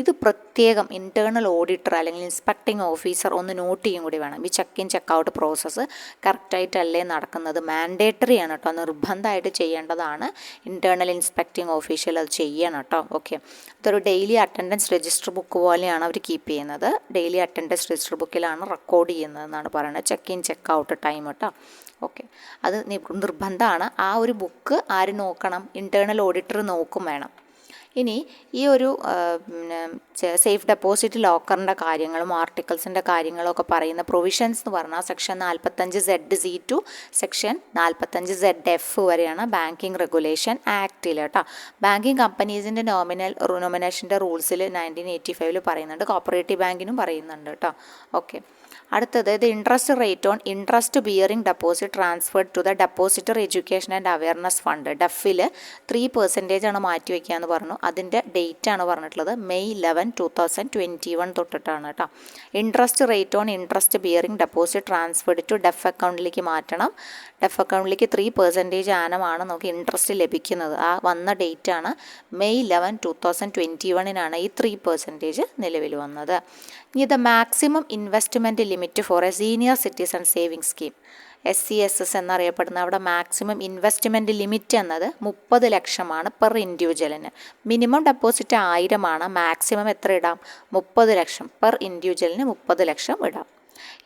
ഇത് പ്രത്യേകം ഇൻറ്റേർണൽ ഓഡിറ്റർ അല്ലെങ്കിൽ ഇൻസ്പെക്ടിങ് ഓഫീസർ ഒന്ന് നോട്ട് ചെയ്യും കൂടി വേണം. ഈ check in check out process കറക്റ്റായിട്ടല്ലേ നടക്കുന്നത്, മാൻഡേറ്ററി ആണ് കേട്ടോ, നിർബന്ധമായിട്ട് ചെയ്യേണ്ടതാണ്. ഇൻറ്റേർണൽ ഇൻസ്പെക്ടിങ് ഓഫീഷ്യൽ അത് ചെയ്യണം കേട്ടോ. ഓക്കെ, ഇതൊരു ഡെയിലി അറ്റൻഡൻസ് രജിസ്റ്റർ ബുക്ക് പോലെയാണ് അവർ കീപ്പ് ചെയ്യുന്നത്. ഡെയിലി അറ്റൻഡൻസ് രജിസ്റ്റർ ബുക്കിലാണ് റെക്കോർഡ് ചെയ്യുന്നതെന്നാണ് പറയുന്നത്, check in check out time കേട്ടോ. ഓക്കെ, അത് നിർബന്ധമാണ്. ആ ഒരു ബുക്ക് ആര് നോക്കണം? ഇൻറ്റേർണൽ ഓഡിറ്റർ നോക്കും വേണം. ഇനി ഈ ഒരു സേഫ് ഡെപ്പോസിറ്റ് ലോക്കറിൻ്റെ കാര്യങ്ങളും ആർട്ടിക്കിൾസിൻ്റെ കാര്യങ്ങളും ഒക്കെ പറയുന്ന പ്രൊവിഷൻസ് എന്ന് പറഞ്ഞാൽ section 45ZC to section 45ZF വരെയാണ് ബാങ്കിങ് റെഗുലേഷൻ ആക്ടിൽ കേട്ടോ. ബാങ്കിങ് കമ്പനീസിൻ്റെ നോമിനേഷൻ്റെ റൂൾസിൽ 1985 പറയുന്നുണ്ട്, കോപ്പറേറ്റീവ് ബാങ്കിനും പറയുന്നുണ്ട് കേട്ടോ. ഓക്കെ, അടുത്തത് ഇത് interest rate on interest bearing deposit transferred to the depositor education and awareness fund. ഡെഫിൽ 3% ആണ് മാറ്റി വയ്ക്കുക എന്ന് പറഞ്ഞു. അതിൻ്റെ ഡേറ്റ് ആണ് പറഞ്ഞിട്ടുള്ളത് May 11, 2021 തൊട്ടിട്ടാണ് കേട്ടോ. Interest rate on interest bearing deposit transferred to DEAF അക്കൗണ്ടിലേക്ക് മാറ്റണം. ഡെഫ് അക്കൗണ്ടിലേക്ക് 3% ആനമാണ് നമുക്ക് ഇൻട്രസ്റ്റ് ലഭിക്കുന്നത്. ആ വന്ന ഡേറ്റാണ് May 11, 2021 ഈ 3% നിലവിൽ വന്നത്. ഇനി the maximum investment limit for A senior citizen saving scheme, SCSS എന്നറിയപ്പെടുന്ന അവിടെ മാക്സിമം ഇൻവെസ്റ്റ്മെൻറ്റ് ലിമിറ്റ് എന്നത് 30 ലക്ഷമാണ് പെർ ഇൻഡിവിജ്വലിന്. മിനിമം ഡെപ്പോസിറ്റ് 1000 മാക്സിമം എത്ര ഇടാം? 30 ലക്ഷം പെർ ഇൻഡിവിജ്വലിന് 30 ലക്ഷം ഇടാം.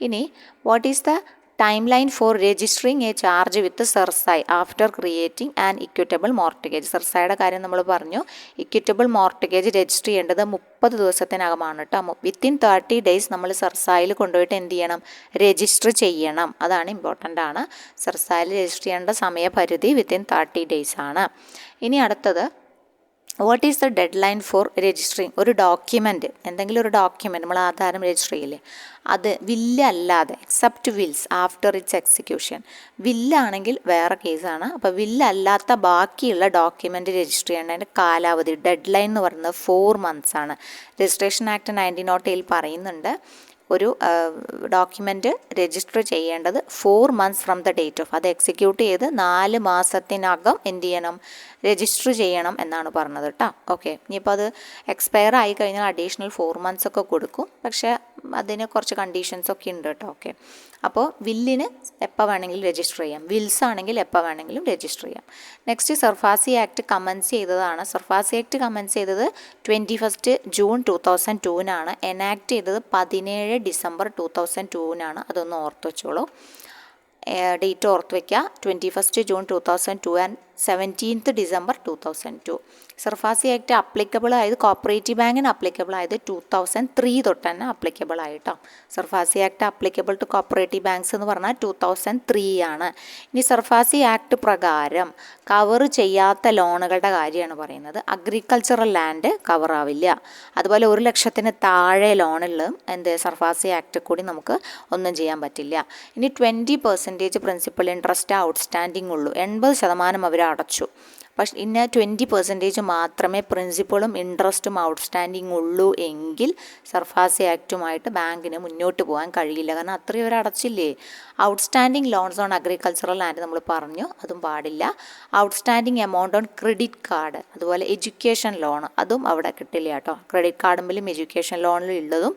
ഇനി what is the timeline for registering a charge with CERSAI after creating and equitable mortgage. സെർസായുടെ കാര്യം നമ്മൾ പറഞ്ഞു. ഇക്വിറ്റബിൾ മോർട്ടഗേജ് രജിസ്റ്റർ ചെയ്യേണ്ടത് 30 ദിവസത്തിനകമാണ് കേട്ടോ. വിത്തിൻ 30 days നമ്മൾ സെർസായിൽ കൊണ്ടുപോയിട്ട് എന്ത് ചെയ്യണം? രജിസ്റ്റർ ചെയ്യണം. അതാണ് ഇമ്പോർട്ടൻ്റ് ആണ്. സെർസായിൽ രജിസ്റ്റർ ചെയ്യേണ്ട സമയപരിധി വിത്തിൻ 30 days ആണ്. ഇനി അടുത്തത് what is the deadline for registering ഒരു ഡോക്യുമെൻറ്റ്, എന്തെങ്കിലും ഒരു ഡോക്യുമെൻറ്റ് നമ്മൾ ആധാരം രജിസ്റ്റർ ചെയ്യില്ലേ, അത് വില്ലല്ലാതെ except wills after its execution. വില്ലാണെങ്കിൽ വേറെ കേസാണ്. അപ്പോൾ വില്ലല്ലാത്ത ബാക്കിയുള്ള ഡോക്യുമെൻറ്റ് രജിസ്റ്റർ ചെയ്യേണ്ടതിൻ്റെ കാലാവധി ഡെഡ് ലൈൻ എന്ന് പറയുന്നത് 4 months ആണ്. രജിസ്ട്രേഷൻ ആക്ട് 1908 പറയുന്നുണ്ട് ഒരു ഡോക്യുമെൻറ്റ് രജിസ്റ്റർ ചെയ്യേണ്ടത് 4 months from the date of, അത് എക്സിക്യൂട്ട് ചെയ്ത് 4 മാസത്തിനകം എന്ത് ചെയ്യണം? രജിസ്റ്റർ ചെയ്യണം എന്നാണ് പറഞ്ഞത് കേട്ടോ. ഓക്കെ, ഇനിയിപ്പോൾ അത് എക്സ്പയർ ആയി കഴിഞ്ഞാൽ അഡീഷണൽ 4 months ഒക്കെ കൊടുക്കും. പക്ഷേ അതിന് കുറച്ച് കണ്ടീഷൻസ് ഒക്കെ ഉണ്ട് കേട്ടോ. ഓക്കെ, അപ്പോൾ വില്ലിന് എപ്പോൾ വേണമെങ്കിലും രജിസ്റ്റർ ചെയ്യാം, വിൽസ് ആണെങ്കിൽ എപ്പോൾ വേണമെങ്കിലും രജിസ്റ്റർ ചെയ്യാം. നെക്സ്റ്റ് സർഫാസി ആക്ട് കമൻസ് ചെയ്തതാണ്. സർഫാസി ആക്ട് കമൻസ് ചെയ്തത് 21 June 2002 എനാക്ട് ചെയ്തത് 17 December 2002 അതൊന്ന് ഓർത്ത് വെച്ചോളൂ. ഡേറ്റ് ഓർത്ത് വയ്ക്കുക. 21 June 2002 ആൻഡ് 17th December 2002. SARFAESI act applicable ആയത് കോപ്പറേറ്റീവ് ബാങ്കിന് അപ്ലിക്കബിൾ ആയത് 2003 തൊട്ട് തന്നെ അപ്ലിക്കബിൾ ആയിട്ടോ. SARFAESI act applicable to cooperative banks എന്ന് പറഞ്ഞാൽ 2003 ആണ്. ഇനി സർഫാസി ആക്ട് പ്രകാരം കവർ ചെയ്യാത്ത ലോണുകളുടെ കാര്യമാണ് പറയുന്നത്. അഗ്രികൾച്ചറൽ ലാൻഡ് കവർ ആവില്ല. അതുപോലെ 1 ലക്ഷത്തിന് താഴെ ലോണുള്ളതും സർഫാസി ആക്ട് കൂടി നമുക്ക് ഒന്നും ചെയ്യാൻ പറ്റില്ല. ഇനി 20% പ്രിൻസിപ്പൽ ഇൻട്രസ്റ്റ് ഔട്ട്സ്റ്റാൻഡിംഗ് ഉള്ളൂ. 80% അവർ അടച്ചു. പക്ഷെ ഇന്ന് 20% മാത്രമേ പ്രിൻസിപ്പളും ഇൻട്രസ്റ്റും ഔട്ട്സ്റ്റാൻഡിങ് ഉള്ളൂ എങ്കിൽ സർഫാസി ആക്റ്റുമായിട്ട് ബാങ്കിന് മുന്നോട്ട് പോകാൻ കഴിയില്ല. കാരണം അത്രയും അവർ അടച്ചില്ലേ. Outstanding loans on agricultural land നമ്മൾ പറഞ്ഞു, അതും പാടില്ല. Outstanding amount on credit card, അതുപോലെ എഡ്യൂക്കേഷൻ ലോൺ, അതും അവിടെ കിട്ടില്ല കേട്ടോ. ക്രെഡിറ്റ് കാർഡുമ്പിലും എഡ്യൂക്കേഷൻ ലോണിലും ഉള്ളതും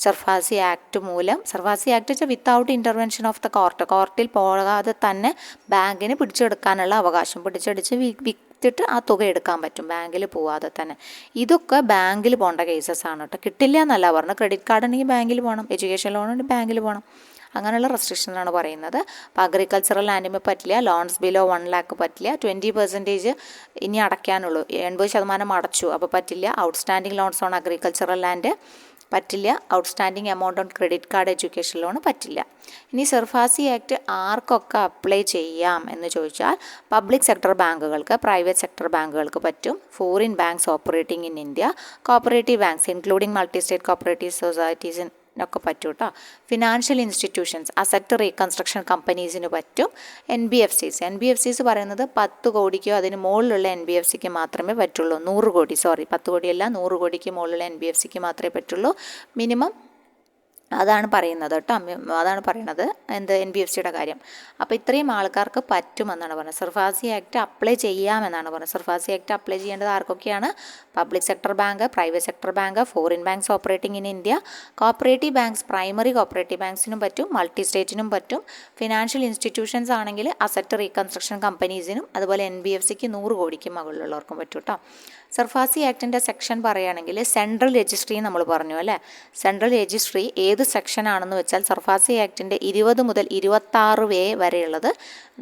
സർഫാസി ആക്ട് മൂലം, സർഫാസി ആക്ട് വെച്ചാൽ without intervention of the court, കോർട്ടിൽ പോകാതെ തന്നെ ബാങ്കിന് പിടിച്ചെടുക്കാനുള്ള അവകാശം, പിടിച്ചടിച്ച് വിറ്റിട്ട് ആ തുക എടുക്കാൻ പറ്റും ബാങ്കിൽ പോവാതെ തന്നെ. ഇതൊക്കെ ബാങ്കിൽ പോകേണ്ട കേസസ് ആണ് കേട്ടോ. കിട്ടില്ല എന്നല്ല പറഞ്ഞു. ക്രെഡിറ്റ് കാർഡ് ഉണ്ടെങ്കിൽ ബാങ്കിൽ പോകണം, എഡ്യൂക്കേഷൻ ലോൺ ഉണ്ടെങ്കിൽ ബാങ്കിൽ പോകണം. അങ്ങനെയുള്ള റെസ്ട്രിക്ഷനാണ് പറയുന്നത്. അപ്പോൾ അഗ്രികൾച്ചറൽ ലാൻഡിന് പറ്റില്ല, ലോൺസ് ബിലോ 1 lakh പറ്റില്ല, 20% ഇനി അടയ്ക്കാനുള്ളൂ, 80% അടച്ചു അപ്പോൾ പറ്റില്ല. Outstanding loans on agricultural land പറ്റില്ല. Outstanding amount on credit card education loan പറ്റില്ല. ഇനി സർഫാസി ആക്ട് ആർക്കൊക്കെ അപ്ലൈ ചെയ്യാം എന്ന് ചോദിച്ചാൽ പബ്ലിക് സെക്ടർ ബാങ്കുകൾക്ക്, പ്രൈവറ്റ് സെക്ടർ ബാങ്കുകൾക്ക് പറ്റും, foreign banks operating in India, cooperative banks including multi state cooperative societies ഒക്കെ പറ്റും കേട്ടോ. ഫിനാൻഷ്യൽ ഇൻസ്റ്റിറ്റ്യൂഷൻസ്, അസറ്റ് റീകൺസ്ട്രക്ഷൻ കമ്പനീസിന് പറ്റും. NBFCs പറയുന്നത് 10 കോടിക്കോ അതിന് മുകളിലുള്ള NBFCക്ക് മാത്രമേ പറ്റുള്ളൂ. 100 കോടി 10 കോടിയല്ല, 100 കോടിക്ക് മുകളിലുള്ള NBFCക്ക് മാത്രമേ പറ്റുള്ളൂ. മിനിമം അതാണ് പറയുന്നത് കേട്ടോ, അതാണ് പറയുന്നത് എന്ത് NBFCയുടെ കാര്യം. അപ്പോൾ ഇത്രയും ആൾക്കാർക്ക് പറ്റുമെന്നാണ് പറഞ്ഞത്. സർഫാസി ആക്ട് അപ്ലൈ ചെയ്യാമെന്നാണ് പറഞ്ഞത്. സർഫാസി ആക്ട് അപ്ലൈ ചെയ്യേണ്ടത് ആർക്കൊക്കെയാണ്? Public sector bank, private sector bank, foreign banks operating in India, cooperative banks, primary cooperative ബാങ്ക്സിനും പറ്റും, മൾട്ടി സ്റ്റേറ്റിനും പറ്റും. ഫിനാൻഷ്യൽ ഇൻസ്റ്റിറ്റ്യൂഷൻസ് ആണെങ്കിൽ അസറ്റ് റീകൺസ്ട്രക്ഷൻ കമ്പനീസിനും, അതുപോലെ NBFCക്ക് 100 കോടിക്ക് മുകളിലുള്ളവർക്കും പറ്റും കേട്ടോ. സർഫാസി ആക്ടിൻ്റെ സെക്ഷൻ പറയുകയാണെങ്കിൽ സെൻട്രൽ രജിസ്ട്രി നമ്മൾ പറഞ്ഞു അല്ലേ. സെൻട്രൽ രജിസ്ട്രി ഏത് സെക്ഷനാണെന്ന് വെച്ചാൽ സർഫാസി ആക്ടിൻ്റെ 20 മുതൽ 26A വരെയുള്ളത്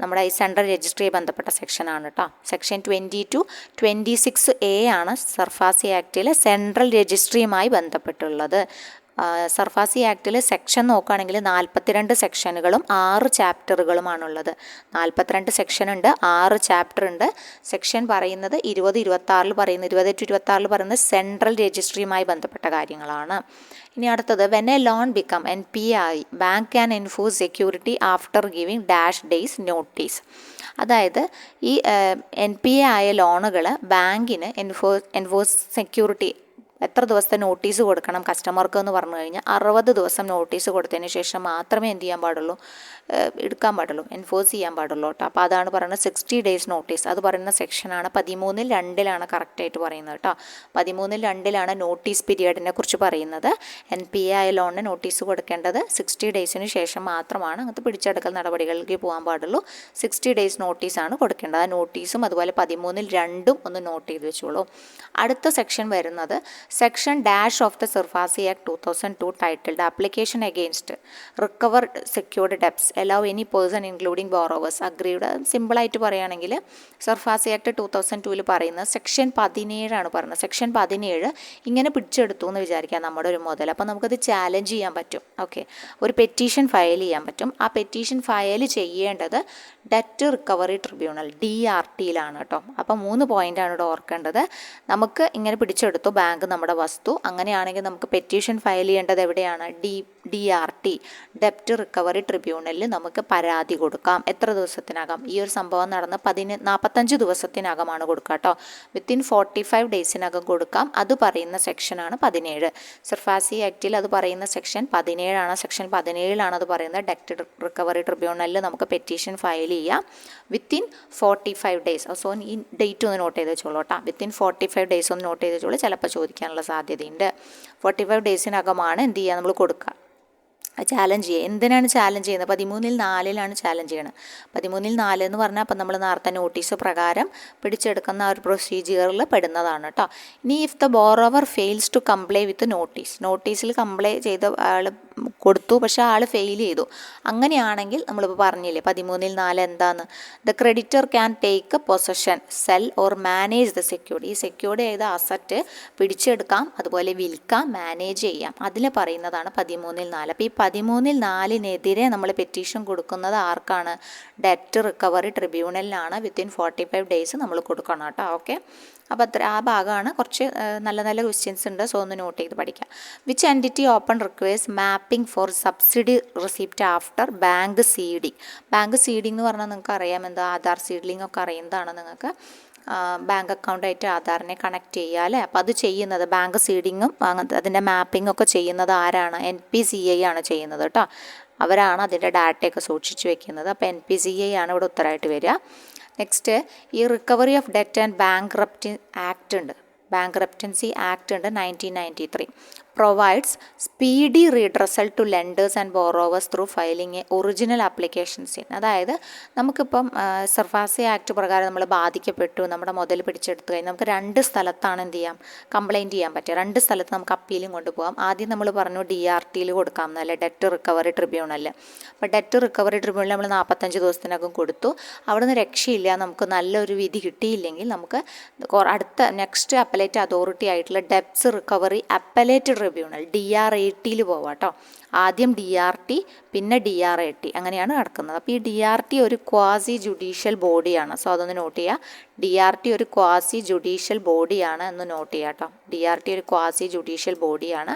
നമ്മുടെ ഈ സെൻട്രൽ രജിസ്ട്രിയെ ബന്ധപ്പെട്ട സെക്ഷനാണ് കേട്ടോ. സെക്ഷൻ 20 to 26A ആണ് സർഫാസി ആക്ടിലെ സെൻട്രൽ രജിസ്ട്രിയുമായി ബന്ധപ്പെട്ടുള്ളത്. സർഫാസി ആക്ടിൽ സെക്ഷൻ നോക്കുകയാണെങ്കിൽ 42 സെക്ഷനുകളും 6 ചാപ്റ്ററുകളുമാണുള്ളത്. 42 സെക്ഷൻ ഉണ്ട്, 6 ചാപ്റ്റർ ഉണ്ട്. സെക്ഷൻ പറയുന്നത് 20-26 പറയുന്നത് 20-26 പറയുന്നത് സെൻട്രൽ രജിസ്ട്രിയുമായി ബന്ധപ്പെട്ട കാര്യങ്ങളാണ്. ഇനി അടുത്തത്, when A loan become NPI, bank can enforce security after giving -days notice. അതായത് ഈ NPA ആയ ലോണുകൾ ബാങ്കിന് എൻഫോഴ്സ് സെക്യൂരിറ്റി എത്ര ദിവസത്തെ നോട്ടീസ് കൊടുക്കണം കസ്റ്റമർക്ക് എന്ന് പറഞ്ഞു കഴിഞ്ഞാൽ 60 ദിവസം നോട്ടീസ് കൊടുത്തതിന് ശേഷം മാത്രമേ എന്ത് ചെയ്യാൻ പാടുള്ളൂ, എടുക്കാൻ പാടുള്ളൂ, എൻഫോഴ്സ് ചെയ്യാൻ പാടുള്ളൂ കേട്ടോ. അപ്പോൾ അതാണ് പറയുന്നത് 60 days നോട്ടീസ്. അത് പറയുന്ന സെക്ഷനാണ് 13-2 കറക്റ്റായിട്ട് പറയുന്നത് കേട്ടോ. 13-2 നോട്ടീസ് പീരിയഡിനെ കുറിച്ച് പറയുന്നത്. NPA ആയ ലോണിന് നോട്ടീസ് കൊടുക്കേണ്ടത് 60 daysന് ശേഷം മാത്രമാണ്. അങ്ങനത്തെ പിടിച്ചെടുക്കൽ നടപടികളിലേക്ക് പോകാൻ പാടുള്ളൂ. 60 days നോട്ടീസാണ് കൊടുക്കേണ്ടത്. ആ നോട്ടീസും അതുപോലെ 13-2 ഒന്ന് നോട്ട് ചെയ്ത് വെച്ചോളൂ. അടുത്ത സെക്ഷൻ വരുന്നത് section dash of the SARFAESI act 2002 titled application against recovered secured debts allow any person including borrowers agreed. സിമ്പിളായിട്ട് പറയുകയാണെങ്കിൽ സർഫാസി ആക്ട് 2002 പറയുന്നത് സെക്ഷൻ 17 പറയുന്നത്. സെക്ഷൻ 17 ഇങ്ങനെ പിടിച്ചെടുത്തു എന്ന് വിചാരിക്കാം നമ്മുടെ ഒരു മുതൽ. അപ്പോൾ നമുക്കത് ചാലഞ്ച് ചെയ്യാൻ പറ്റും. ഓക്കെ, ഒരു പെറ്റീഷൻ ഫയൽ ചെയ്യാൻ പറ്റും. ആ പെറ്റീഷൻ ഫയൽ ചെയ്യേണ്ടത് ഡെറ്റ് റിക്കവറി ട്രിബ്യൂണൽ DRTയിലാണ് കേട്ടോ. അപ്പോൾ 3 പോയിൻ്റാണ് ഇവിടെ ഓർക്കേണ്ടത്. നമുക്ക് ഇങ്ങനെ പിടിച്ചെടുത്തു ബാങ്ക് നമ്മുടെ വസ്തു, അങ്ങനെയാണെങ്കിൽ നമുക്ക് പെറ്റീഷൻ ഫയൽ ചെയ്യേണ്ടത് എവിടെയാണ്? DRT, ഡെപ്റ്റ് റിക്കവറി ട്രിബ്യൂണലിൽ നമുക്ക് പരാതി കൊടുക്കാം. എത്ര ദിവസത്തിനകം? ഈ ഒരു സംഭവം നടന്ന് 45 ദിവസത്തിനകമാണ് കൊടുക്കുക കേട്ടോ. വിത്തിൻ 45 ഡേയ്സിനകം കൊടുക്കാം. അത് പറയുന്ന സെക്ഷനാണ് 17. സർഫാസി ആക്ടിൽ അത് പറയുന്ന സെക്ഷൻ 17 സെക്ഷൻ 17 അത് പറയുന്നത്. ഡെപ്റ്റ് റിക്കവറി ട്രിബ്യൂണലിൽ നമുക്ക് പെറ്റീഷൻ ഫയൽ ചെയ്യാം വിത്തിൻ 45 ഡേയ്സ്. സോ ഈ ഡേറ്റ് ഒന്ന് നോട്ട് ചെയ്ത് വെച്ചോളൂ കേട്ടോ. വിത്തിൻ 45 ഡേയ്സ് ഒന്ന് നോട്ട് ചെയ്ത് വെച്ചോളൂ, ചിലപ്പോൾ ചോദിക്കാനുള്ള സാധ്യതയുണ്ട്. 45 ഡേയ്സിനകമാണ് എന്ത് ചെയ്യുക, നമ്മൾ കൊടുക്കുക, ചാലഞ്ച് ചെയ്യുക. എന്തിനാണ് ചാലഞ്ച് ചെയ്യുന്നത്? 13-4 ചാലഞ്ച് ചെയ്യണം. 13-4 എന്ന് പറഞ്ഞാൽ അപ്പം നമ്മൾ നേരത്തെ നോട്ടീസ് പ്രകാരം പിടിച്ചെടുക്കുന്ന ആ ഒരു പ്രൊസീജിയറിൽ പെടുന്നതാണ് കേട്ടോ. ഇനി if the borrower fails to comply with നോട്ടീസിൽ കംപ്ലൈ ചെയ്ത ആൾ കൊടുത്തു, പക്ഷേ ആൾ ഫെയിൽ ചെയ്തു, അങ്ങനെയാണെങ്കിൽ നമ്മളിപ്പോൾ പറഞ്ഞില്ലേ 13-4 എന്താന്ന്? The creditor can take possession, cell or manage the secured. ഈ സെക്യൂർഡ് ചെയ്ത അസറ്റ് പിടിച്ചെടുക്കാം, അതുപോലെ വിൽക്കാം, മാനേജ് ചെയ്യാം. അതിൽ പറയുന്നതാണ് 13-4. അപ്പോൾ ഈ 13-4 നമ്മൾ പെറ്റീഷൻ കൊടുക്കുന്നത് ആർക്കാണ്? ഡെറ്റ് റിക്കവറി ട്രിബ്യൂണലിനാണ്. വിത്തിൻ 45 ഡേയ്സ് നമ്മൾ കൊടുക്കണം കേട്ടോ. ഓക്കെ, അപ്പോൾ ആ ഭാഗമാണ്. കുറച്ച് നല്ല നല്ല ക്വസ്റ്റ്യൻസ് ഉണ്ട്, സോ ഒന്ന് നോട്ട് ചെയ്ത് പഠിക്കാം. Which entity open requires mapping for subsidy receipt after bank seeding? Bank seeding എന്ന് പറഞ്ഞാൽ നിങ്ങൾക്ക് അറിയാം എന്താ, ആധാർ സീഡിങ് ഒക്കെ അറിയുന്നതാണ് നിങ്ങൾക്ക്. ബാങ്ക് അക്കൗണ്ടായിട്ട് ആധാറിനെ കണക്ട് ചെയ്യുക അല്ലേ. അപ്പോൾ അത് ചെയ്യുന്നത് ബാങ്ക് സീഡിങ്ങും അതിൻ്റെ മാപ്പിംഗ് ഒക്കെ ചെയ്യുന്നത് ആരാണ്? NPCI ആണ് ചെയ്യുന്നത് കേട്ടോ. അവരാണ് അതിൻ്റെ ഡാറ്റയൊക്കെ സൂക്ഷിച്ച് വെക്കുന്നത്. അപ്പോൾ NPCI ആണ് ഇവിടെ ഉത്തരമായിട്ട് വരിക. നെക്സ്റ്റ്, ഈ recovery of debt and bankruptcy act ഉണ്ട്, 1993. provides speedy redressal to lenders and borrowers through filing a original applications in. അതായത് നമുക്കിപ്പം സർഫാസി ആക്ട് പ്രകാരം നമ്മൾ ബാധിക്കപ്പെട്ടു, നമ്മുടെ മുതൽ പിടിച്ചെടുത്തു കഴിഞ്ഞാൽ നമുക്ക് 2 സ്ഥലത്താണ് എന്ത് ചെയ്യാം, കംപ്ലയിൻറ്റ് ചെയ്യാൻ പറ്റുക. 2 സ്ഥലത്ത് നമുക്ക് അപ്പീലും കൊണ്ടുപോകാം. ആദ്യം നമ്മൾ പറഞ്ഞു DRTയിൽ കൊടുക്കാം എന്നല്ലേ, ഡെറ്റ് റിക്കവറി ട്രിബ്യൂണൽ. അപ്പോൾ ഡെറ്റ് റിക്കവറി ട്രിബ്യൂണൽ നമ്മൾ 45 ദിവസത്തിനകം കൊടുത്തു. അവിടുന്ന് രക്ഷയില്ല, നമുക്ക് നല്ലൊരു വിധി കിട്ടിയില്ലെങ്കിൽ നമുക്ക് അടുത്ത നെക്സ്റ്റ് അപ്പലേറ്റ് അതോറിറ്റി ആയിട്ടുള്ള ഡെപ്റ്റ്സ് റിക്കവറി അപ്പലേറ്റ് ട്രിബ്യൂണൽ DRATയിൽ പോവാം കേട്ടോ. ആദ്യം DRT പിന്നെ DRAT അങ്ങനെയാണ് നടക്കുന്നത്. അപ്പോൾ ഈ DRT ഒരു ക്വാസി ജുഡീഷ്യൽ ബോഡിയാണ്. സോ അതൊന്ന് നോട്ട് ചെയ്യുക. DRT ഒരു ക്വാസി ജുഡീഷ്യൽ ബോഡിയാണ് എന്ന് നോട്ട് ചെയ്യുക കേട്ടോ. DRT ഒരു ക്വാസി ജുഡീഷ്യൽ ബോഡിയാണ്.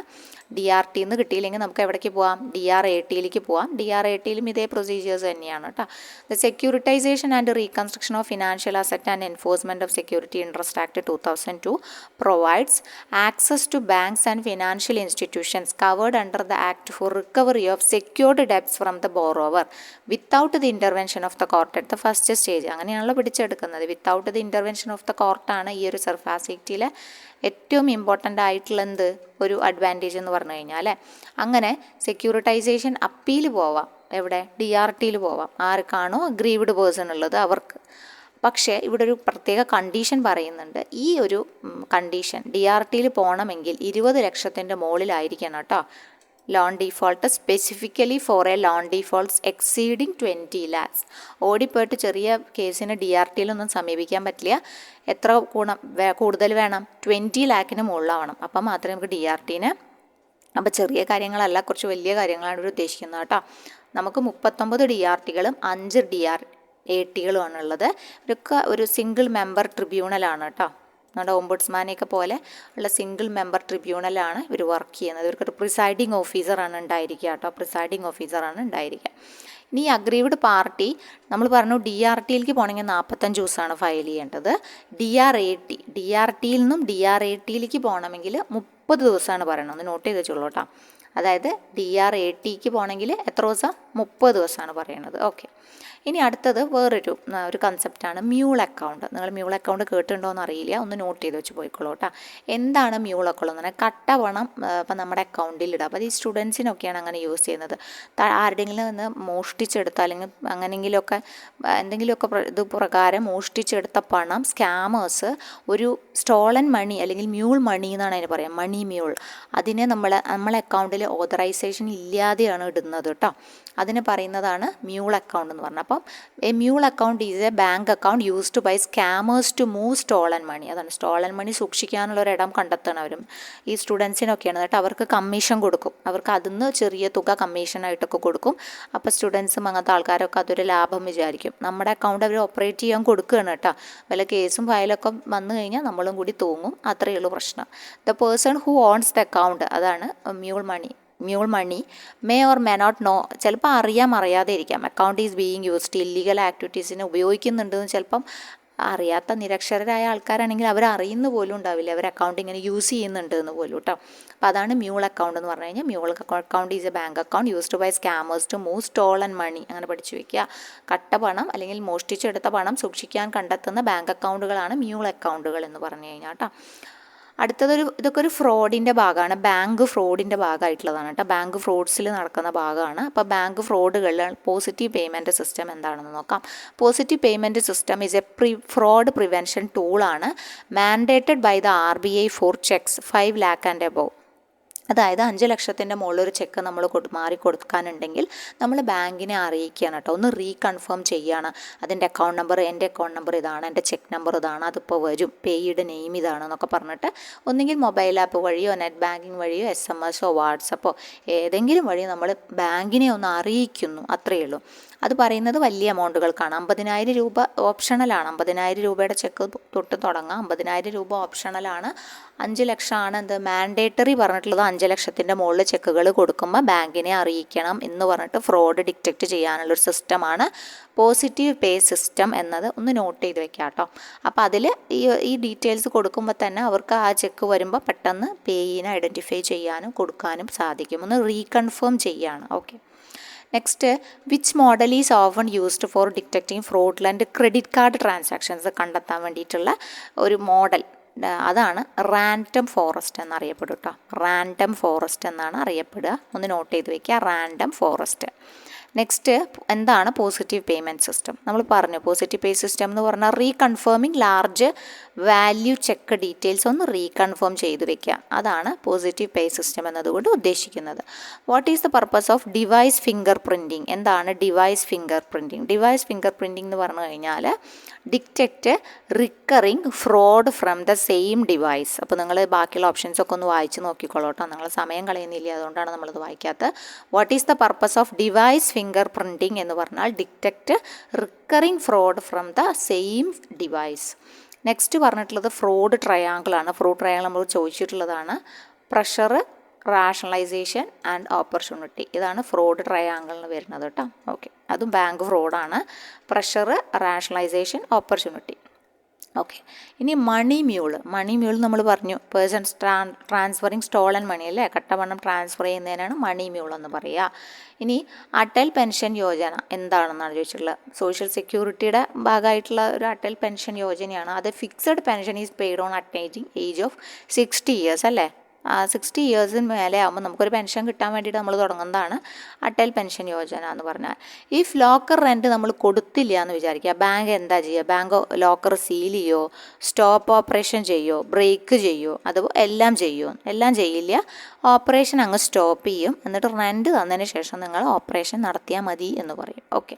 DRTയിൽ നിന്ന് കിട്ടിയില്ലെങ്കിൽ നമുക്ക് എവിടേക്ക് പോകാം, DRATയിലേക്ക് പോകാം. DRATയിലും ഇതേ പ്രൊസീജിയേഴ്സ് തന്നെയാണ് കേട്ടോ. The securitisation and reconstruction of financial asset and enforcement of security interest act 2002 provides access to banks and financial institutions covered under the act for recovery of secured debts from the borrower without the intervention of the court at the first stage. അങ്ങനെയാണല്ലോ പിടിച്ചെടുക്കുന്നത്. Without the intervention of the കോർട്ടാണ് ഈ ഒരു സർഫാസി ആക്റ്റിലെ ഏറ്റവും ഇമ്പോർട്ടൻ്റ് ആയിട്ടുള്ള ഒരു അഡ്വാൻറ്റേജ് എന്ന് പറഞ്ഞു കഴിഞ്ഞാൽ അല്ലേ. അങ്ങനെ സെക്യൂരിറ്റൈസേഷൻ അപ്പീൽ പോവാം, എവിടെ, DRTയിൽ പോവാം. ആർക്കാണോ അഗ്രീവ്ഡ് പേഴ്സൺ ഉള്ളത് അവർക്ക്. പക്ഷേ ഇവിടെ ഒരു പ്രത്യേക കണ്ടീഷൻ പറയുന്നുണ്ട്. ഈ ഒരു കണ്ടീഷൻ DRTയിൽ പോകണമെങ്കിൽ 20 ലക്ഷത്തിൻ്റെ മുകളിലായിരിക്കണം കേട്ടോ loan default, specifically four A loan defaults exceeding 20 lakhs. ഓടിപ്പോയിട്ട് ചെറിയ കേസിന് DRTയിലൊന്നും സമീപിക്കാൻ പറ്റില്ല. എത്ര കൂടുതൽ വേണം, 20 lakhന് മുകളിലാവണം. അപ്പം മാത്രമേ നമുക്ക് DRTന്. അപ്പോൾ ചെറിയ കാര്യങ്ങളല്ല, കുറച്ച് വലിയ കാര്യങ്ങളാണ് ഇവിടെ ഉദ്ദേശിക്കുന്നത് കേട്ടോ. നമുക്ക് 39 DRTകളും 5 DRATകളുമാണ് ഉള്ളത്. ഇതൊക്കെ ഒരു സിംഗിൾ മെമ്പർ ട്രിബ്യൂണലാണ് കേട്ടോ. നമ്മുടെ ഓംബുഡ്സ്മാനെയൊക്കെ പോലെ ഉള്ള സിംഗിൾ മെമ്പർ ട്രിബ്യൂണലാണ് ഇവർ വർക്ക് ചെയ്യുന്നത്. ഇവർക്കൊരു പ്രിസൈഡിങ് ഓഫീസറാണ് ഉണ്ടായിരിക്കുക കേട്ടോ. പ്രിസൈഡിങ് ഓഫീസറാണ് ഉണ്ടായിരിക്കുക. ഇനി അഗ്രീവ്ഡ് പാർട്ടി നമ്മൾ പറഞ്ഞു DRTയിലേക്ക് പോകണമെങ്കിൽ 45 ദിവസമാണ് ഫയൽ ചെയ്യേണ്ടത്. DRTയിൽ നിന്നും DRATയിലേക്ക് പോകണമെങ്കിൽ 30 ദിവസമാണ് പറയണത്. ഒന്ന് നോട്ട് ചെയ്ത് വെച്ചോളൂ കേട്ടോ. അതായത് DRATക്ക് പോകണമെങ്കിൽ എത്ര ദിവസം, 30 ദിവസമാണ് പറയുന്നത്. ഓക്കെ. ഇനി അടുത്തത് വേറൊരു കൺസെപ്റ്റാണ് മ്യൂൾ അക്കൗണ്ട്. നിങ്ങൾ മ്യൂൾ അക്കൗണ്ട് കേട്ടിട്ടുണ്ടോ എന്ന് അറിയില്ല, ഒന്ന് നോട്ട് ചെയ്ത് വെച്ച് പോയിക്കോളൂ കേട്ടോ. എന്താണ് മ്യൂൾ അക്കൗണ്ട് എന്ന് പറഞ്ഞാൽ കട്ട പണം ഇപ്പം നമ്മുടെ അക്കൗണ്ടിൽ ഇടുക. അപ്പോൾ ഈ സ്റ്റുഡൻസിനൊക്കെയാണ് അങ്ങനെ യൂസ് ചെയ്യുന്നത്. ആരുടെയെങ്കിലും നിന്ന് മോഷ്ടിച്ചെടുത്ത അല്ലെങ്കിൽ എന്തെങ്കിലുമൊക്കെ ഇത് പ്രകാരം മോഷ്ടിച്ചെടുത്ത പണം സ്കാമേഴ്സ് ഒരു സ്റ്റോളൻ മണി അല്ലെങ്കിൽ മ്യൂൾ മണി എന്നാണ് അതിന് പറയാം, മണി മ്യൂൾ, അതിനെ നമ്മളെ അക്കൗണ്ടിൽ ഓതറൈസേഷൻ ഇല്ലാതെയാണ് ഇടുന്നത് കേട്ടോ. അതിന് പറയുന്നതാണ് മ്യൂൾ അക്കൗണ്ട് എന്ന് പറഞ്ഞാൽ. അപ്പം a mule account is a bank account used by scammers to move stolen money. അതാണ് സ്റ്റോളൻ മണി സൂക്ഷിക്കാനുള്ള ഒരിടം കണ്ടെത്തണം അവരും. ഈ സ്റ്റുഡൻസിനൊക്കെയാണ് കേട്ടോ. അവർക്ക് കമ്മീഷൻ കൊടുക്കും, അവർക്ക് അതിന്ന് ചെറിയ തുക കമ്മീഷനായിട്ടൊക്കെ കൊടുക്കും. അപ്പോൾ സ്റ്റുഡൻസും അങ്ങനത്തെ ആൾക്കാരൊക്കെ അതൊരു ലാഭം വിചാരിക്കും. നമ്മുടെ അക്കൗണ്ട് അവർ ഓപ്പറേറ്റ് ചെയ്യാൻ കൊടുക്കുകയാണ് കേട്ടോ. വല്ല കേസും ഫയലൊക്കെ വന്നു കഴിഞ്ഞാൽ നമ്മളും കൂടി തൂങ്ങും, അത്രയേ ഉള്ളൂ പ്രശ്നം. The person who owns the account, അതാണ് mule money may or may not know, ചിലപ്പോൾ അറിയാതെ ഇരിക്കാം. Account is being used, illegal ആക്ടിവിറ്റീസിന് ഉപയോഗിക്കുന്നുണ്ടെന്ന് ചിലപ്പം അറിയാത്ത നിരക്ഷരരായ ആൾക്കാരാണെങ്കിൽ അവർ അറിയുന്ന പോലും ഉണ്ടാവില്ല അവർ അക്കൗണ്ട് ഇങ്ങനെ യൂസ് ചെയ്യുന്നുണ്ട് എന്ന് പോലും കേട്ടോ. അപ്പോൾ അതാണ് മ്യൂൾ അക്കൗണ്ട് എന്ന് പറഞ്ഞു കഴിഞ്ഞാൽ. Mule account is a bank account used by scammers to move stolen money. അങ്ങനെ പഠിച്ചു വയ്ക്കുക. കട്ട പണം അല്ലെങ്കിൽ മോഷ്ടിച്ചെടുത്ത പണം സൂക്ഷിക്കാൻ കണ്ടെത്തുന്ന ബാങ്ക് അക്കൗണ്ടുകളാണ് മ്യൂൾ അക്കൗണ്ടുകൾ എന്ന് പറഞ്ഞു കഴിഞ്ഞാൽ കേട്ടോ. ഇതൊക്കെ ഒരു ഫ്രോഡിൻ്റെ ഭാഗമാണ്, ബാങ്ക് ഫ്രോഡിൻ്റെ ഭാഗമായിട്ടുള്ളതാണ് കേട്ടോ. ബാങ്ക് ഫ്രോഡ്സിൽ നടക്കുന്ന ഭാഗമാണ്. അപ്പോൾ ബാങ്ക് ഫ്രോഡുകളിൽ പോസിറ്റീവ് പേയ്മെൻറ്റ് സിസ്റ്റം എന്താണെന്ന് നോക്കാം. Positive payment system is a fraud prevention ടൂളാണ് mandated by the RBI for cheques 5 lakh and above. അതായത് 5 ലക്ഷത്തിൻ്റെ മുകളിലൊരു ചെക്ക് നമ്മൾ കൊടുക്കാനുണ്ടെങ്കിൽ നമ്മൾ ബാങ്കിനെ അറിയിക്കുകയാണ് കേട്ടോ. ഒന്ന് റീകൺഫേം ചെയ്യുകയാണ്. അതിൻ്റെ അക്കൗണ്ട് നമ്പർ, എൻ്റെ അക്കൗണ്ട് നമ്പർ ഇതാണ്, എൻ്റെ ചെക്ക് നമ്പർ ഇതാണ്, അതിപ്പോൾ വരും, പേയ്ഡ് നെയിം ഇതാണ് എന്നൊക്കെ പറഞ്ഞിട്ട് ഒന്നുകിൽ മൊബൈൽ ആപ്പ് വഴിയോ നെറ്റ് ബാങ്കിങ് വഴിയോ SMS വാട്സപ്പോ ഏതെങ്കിലും വഴി നമ്മൾ ബാങ്കിനെ ഒന്ന് അറിയിക്കുന്നു, അത്രയേ ഉള്ളൂ. അത് പറയുന്നത് വലിയ എമൗണ്ടുകൾക്കാണ്. 50,000 രൂപ ഓപ്ഷണലാണ്. 50,000 രൂപയുടെ ചെക്ക് തൊട്ട് തുടങ്ങാം. 50,000 രൂപ ഓപ്ഷണലാണ്. 5 ലക്ഷമാണ് എന്ത് മാൻഡേറ്ററി പറഞ്ഞിട്ടുള്ളത്. 5 ലക്ഷത്തിൻ്റെ മുകളിൽ ചെക്കുകൾ കൊടുക്കുമ്പോൾ ബാങ്കിനെ അറിയിക്കണം എന്ന് പറഞ്ഞിട്ട് ഫ്രോഡ് ഡിറ്റക്റ്റ് ചെയ്യാനുള്ളൊരു സിസ്റ്റമാണ് പോസിറ്റീവ് പേ സിസ്റ്റം എന്നത്. ഒന്ന് നോട്ട് ചെയ്ത് വെക്കാം കേട്ടോ. അപ്പോൾ അതിൽ ഈ ഡീറ്റെയിൽസ് കൊടുക്കുമ്പോൾ തന്നെ അവർക്ക് ആ ചെക്ക് വരുമ്പോൾ പെട്ടെന്ന് പേയിനെ ഐഡൻറ്റിഫൈ ചെയ്യാനും കൊടുക്കാനും സാധിക്കും. ഒന്ന് റീകൺഫേം ചെയ്യാണ്. Okay. Next, which model is often used for detecting fraudulent credit card transactions കണ്ടെത്താൻ വേണ്ടിയിട്ടുള്ള ഒരു മോഡൽ അതാണ് റാൻഡം ഫോറസ്റ്റ് എന്നറിയപ്പെടും കേട്ടോ. റാൻഡം ഫോറസ്റ്റ് എന്നാണ് അറിയപ്പെടുക. ഒന്ന് നോട്ട് ചെയ്ത് വയ്ക്കുക, റാൻഡം ഫോറസ്റ്റ്. നെക്സ്റ്റ് എന്താണ് പോസിറ്റീവ് പേയ്മെൻറ്റ് സിസ്റ്റം? നമ്മൾ പറഞ്ഞു പോസിറ്റീവ് പേ സിസ്റ്റം എന്ന് പറഞ്ഞാൽ reconfirming large value cheque details ഒന്ന് റീകൺഫേം ചെയ്ത് വെക്കാം. അതാണ് പോസിറ്റീവ് പേ സിസ്റ്റം എന്നതുകൊണ്ട് ഉദ്ദേശിക്കുന്നത്. What is the purpose of device fingerprinting? എന്താണ് device fingerprinting? Device fingerprinting എന്ന് പറഞ്ഞു കഴിഞ്ഞാൽ detect recurring fraud from the same device. അപ്പോൾ നിങ്ങൾ ബാക്കിയുള്ള ഓപ്ഷൻസൊക്കെ ഒന്ന് വായിച്ച് നോക്കിക്കോളൂ കേട്ടോ. നിങ്ങൾ സമയം കളയുന്നില്ല, അതുകൊണ്ടാണ് നമ്മളത് വായിക്കാത്തത്. What is the purpose of device fingerprinting എന്ന് പറഞ്ഞാൽ detect recurring fraud from the same device. Next പറഞ്ഞിട്ടുള്ളത് ഫ്രോഡ് ട്രയാങ്കിൾ ആണ്. ഫ്രോഡ് ട്രയാങ്കിൾ നമ്മൾ ചോദിച്ചിട്ടുള്ളതാണ്. പ്രഷർ, റാഷണലൈസേഷൻ ആൻഡ് ഓപ്പർച്യൂണിറ്റി, ഇതാണ് ഫ്രോഡ് ട്രയാങ്കിളിന് വരുന്നത് കേട്ടോ. ഓക്കെ, അതും ബാങ്ക് ഫ്രോഡാണ്. Pressure, rationalisation, opportunity. ഓക്കെ, ഇനി മണി മ്യൂൾ. മണി മ്യൂൾ നമ്മൾ പറഞ്ഞു പേഴ്സൺസ് ട്രാൻസ്ഫറിങ് സ്റ്റോളൻ മണി അല്ലേ, കട്ടപ്പണം ട്രാൻസ്ഫർ ചെയ്യുന്നതിനാണ് മണി മ്യൂൾ എന്ന് പറയുക. ഇനി അടൽ പെൻഷൻ യോജന എന്താണെന്നാണ് ചോദിച്ചിട്ടുള്ളത്. സോഷ്യൽ സെക്യൂരിറ്റിയുടെ ഭാഗമായിട്ടുള്ള ഒരു അടൽ പെൻഷൻ യോജനയാണ്. അത് fixed pension is paid on attaining age of 60 years അല്ലേ. 60 yearsന് മേലെ ആകുമ്പോൾ നമുക്കൊരു പെൻഷൻ കിട്ടാൻ വേണ്ടിയിട്ട് നമ്മൾ തുടങ്ങുന്നതാണ് അടൽ പെൻഷൻ യോജന എന്ന് പറഞ്ഞാൽ. ഇഫ് ലോക്കർ റെൻറ്റ് നമ്മൾ കൊടുത്തില്ല എന്ന് വിചാരിക്കുക, ബാങ്ക് എന്താ ചെയ്യുക? ബാങ്ക് ലോക്കർ സീൽ ചെയ്യോ, സ്റ്റോപ്പ് ഓപ്പറേഷൻ ചെയ്യോ, ബ്രേക്ക് ചെയ്യോ, അത് എല്ലാം ചെയ്യുമോ? എല്ലാം ചെയ്യില്ല. ഓപ്പറേഷൻ അങ്ങ് സ്റ്റോപ്പ് ചെയ്യും. എന്നിട്ട് റെൻറ്റ് തന്നതിന് ശേഷം നിങ്ങൾ ഓപ്പറേഷൻ നടത്തിയാൽ മതി എന്ന് പറയും. ഓക്കെ,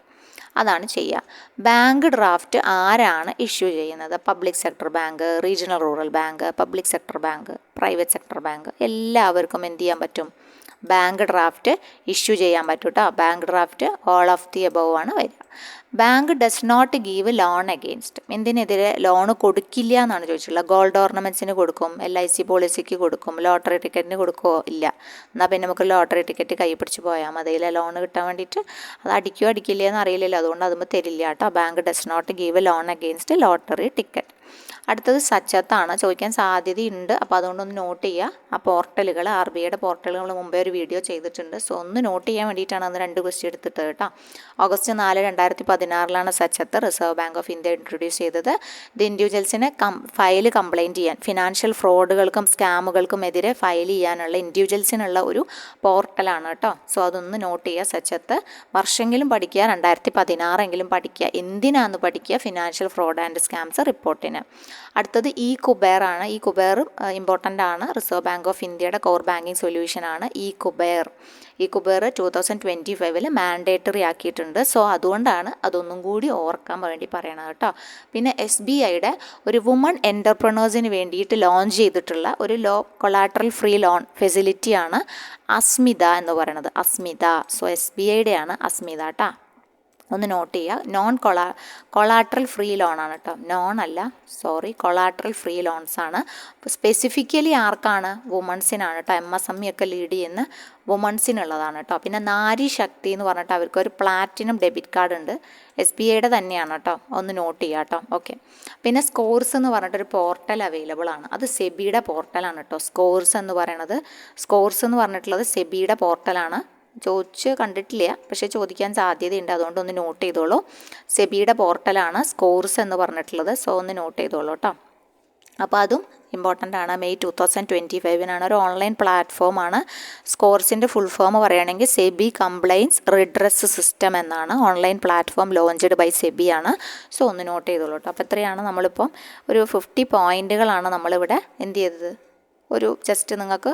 അതാണ് ചെയ്യുക. ബാങ്ക് ഡ്രാഫ്റ്റ് ആരാണ് ഇഷ്യൂ ചെയ്യുന്നത്? Public sector bank, regional rural bank, public sector bank, private sector bank, എല്ലാവർക്കും എന്ത് ചെയ്യാൻ പറ്റും? ബാങ്ക് ഡ്രാഫ്റ്റ് ഇഷ്യൂ ചെയ്യാൻ പറ്റും കേട്ടോ. Bank draft all of the above ആണ് വരിക. Bank does not give loan against. എന്തിനെതിരെ ലോൺ കൊടുക്കില്ല എന്നാണ് ചോദിച്ചിട്ടുള്ളത്. ഗോൾഡ് ഓർണമെൻറ്റ്സിന് കൊടുക്കും, LIC പോളിസിക്ക് കൊടുക്കും, ലോട്ടറി ടിക്കറ്റിന് കൊടുക്കുമോ? ഇല്ല. എന്നാൽ പിന്നെ നമുക്ക് ലോട്ടറി ടിക്കറ്റ് കൈ പിടിച്ച് പോയാൽ മതി ലോൺ കിട്ടാൻ വേണ്ടിയിട്ട്. അത് അടിക്കുമോ അടിക്കില്ല എന്ന് അറിയില്ലല്ലോ, അതുകൊണ്ട് അതുമ്പോൾ തരില്ല കേട്ടോ. Bank does not give loan against lottery ticket. അടുത്തത് സച്ചത്താണ്, ചോദിക്കാൻ സാധ്യതയുണ്ട്. അപ്പോൾ അതുകൊണ്ടൊന്ന് നോട്ട് ചെയ്യുക. ആ പോർട്ടലുകൾ, RBIയുടെ പോർട്ടലുകൾ മുമ്പേ ഒരു വീഡിയോ ചെയ്തിട്ടുണ്ട്. സോ ഒന്ന് നോട്ട് ചെയ്യാൻ വേണ്ടിയിട്ടാണ് അന്ന് 2 ക്വസ്റ്റ്യൻ എടുത്തിട്ട് കേട്ടോ. August 4, 2016 സച്ചത്ത് Reserve Bank of India introduce ചെയ്തത്. ഇത് ഇൻഡിവിജ്വൽസിന് ഫയൽ കംപ്ലയിൻറ്റ് ചെയ്യാൻ, ഫിനാൻഷ്യൽ ഫ്രോഡുകൾക്കും സ്കാമുകൾക്കും എതിരെ ഫയൽ ചെയ്യാനുള്ള ഇൻഡിവിജ്വൽസിനുള്ള ഒരു പോർട്ടലാണ് കേട്ടോ. സോ അതൊന്ന് നോട്ട് ചെയ്യുക. സച്ചത്ത് വർഷമെങ്കിലും പഠിക്കുക, 2016 പഠിക്കുക. എന്തിനാന്ന് പഠിക്കുക? ഫിനാൻഷ്യൽ ഫ്രോഡ് ആൻഡ് സ്കാംസ് റിപ്പോർട്ടിന്. അടുത്തത് കുബേർ ആണ്. കുബേർ ഇമ്പോർട്ടൻ്റ് ആണ്. റിസർവ് ബാങ്ക് ഓഫ് ഇന്ത്യയുടെ കോർ ബാങ്കിങ് സൊല്യൂഷൻ ആണ് കുബേർ. കുബേർ 2025 മാൻഡേറ്ററി ആക്കിയിട്ടുണ്ട്. സോ അതുകൊണ്ടാണ് അതൊന്നും കൂടി ഓർക്കാൻ വേണ്ടി പറയണത് കേട്ടോ. പിന്നെ SBIയുടെ ഒരു വുമൺ എൻ്റർപ്രണേഴ്സിന് വേണ്ടിയിട്ട് ലോഞ്ച് ചെയ്തിട്ടുള്ള ഒരു ലോ കൊളാട്രൽ ഫ്രീ ലോൺ ഫെസിലിറ്റിയാണ് അസ്മിത എന്ന് പറയുന്നത്. അസ്മിത. സോ SBIയുടെയാണ് അസ്മിത കേട്ടോ. ഒന്ന് നോട്ട് ചെയ്യുക. കൊളാട്രൽ ഫ്രീ ലോണാണ് കേട്ടോ. കൊളാട്രൽ ഫ്രീ ലോൺസ് ആണ്. സ്പെസിഫിക്കലി ആർക്കാണ്? വുമൺസിനാണ് കേട്ടോ. MSME ഒക്കെ ലീഡ് ചെയ്യുന്ന വുമൺസിനുള്ളതാണ് കേട്ടോ. പിന്നെ നാരി ശക്തി എന്ന് പറഞ്ഞിട്ട് അവർക്കൊരു പ്ലാറ്റിനം ഡെബിറ്റ് കാർഡ് ഉണ്ട്. SBIയുടെ തന്നെയാണ് കേട്ടോ. ഒന്ന് നോട്ട് ചെയ്യുക കേട്ടോ. ഓക്കെ, പിന്നെ സ്കോർസ് എന്ന് പറഞ്ഞിട്ടൊരു പോർട്ടൽ അവൈലബിൾ ആണ്. അത് സെബിയുടെ പോർട്ടലാണ് കേട്ടോ. സ്കോർസ് എന്ന് പറഞ്ഞിട്ടുള്ളത് സെബിയുടെ പോർട്ടലാണ്. ചോദിച്ച് കണ്ടിട്ടില്ല, പക്ഷേ ചോദിക്കാൻ സാധ്യതയുണ്ട്, അതുകൊണ്ടൊന്ന് നോട്ട് ചെയ്തോളൂ. സെബിയുടെ പോർട്ടലാണ് സ്കോർസ് എന്ന് പറഞ്ഞിട്ടുള്ളത്. സോ ഒന്ന് നോട്ട് ചെയ്തോളൂ കേട്ടോ. അപ്പോൾ അതും ഇമ്പോർട്ടൻ്റ് ആണ്. May 2025 ഒരു ഓൺലൈൻ പ്ലാറ്റ്ഫോമാണ്. സ്കോർസിൻ്റെ ഫുൾ ഫോം പറയുകയാണെങ്കിൽ സെബി കംപ്ലൈൻസ് റിഡ്രസ് സിസ്റ്റം എന്നാണ്. Online platform launched by SEBI ആണ്. സോ ഒന്ന് നോട്ട് ചെയ്തോളൂ കേട്ടോ. അപ്പോൾ എത്രയാണ് നമ്മളിപ്പം ഒരു 50 പോയിൻറ്റുകളാണ് നമ്മളിവിടെ എന്ത് ചെയ്തത്, ഒരു ജസ്റ്റ് നിങ്ങൾക്ക്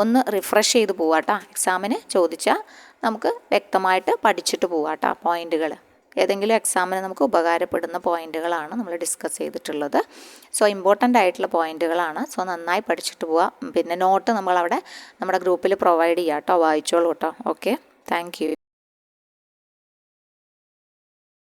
ഒന്ന് റിഫ്രഷ് ചെയ്ത് പോവാട്ടോ. എക്സാമിന് ചോദിച്ചാൽ നമുക്ക് വ്യക്തമായിട്ട് പഠിച്ചിട്ട് പോവാട്ടോ. പോയിൻറ്റുകൾ ഏതെങ്കിലും എക്സാമിന് നമുക്ക് ഉപകാരപ്പെടുന്ന പോയിൻറ്റുകളാണ് നമ്മൾ ഡിസ്കസ് ചെയ്തിട്ടുള്ളത്. സോ ഇമ്പോർട്ടൻ്റ് ആയിട്ടുള്ള പോയിൻറ്റുകളാണ്. സോ നന്നായി പഠിച്ചിട്ട് പോവാം. പിന്നെ നോട്ട് നമ്മളവിടെ നമ്മുടെ ഗ്രൂപ്പിൽ പ്രൊവൈഡ് ചെയ്യാം കേട്ടോ. വായിച്ചോളൂ കേട്ടോ. Okay, thank you.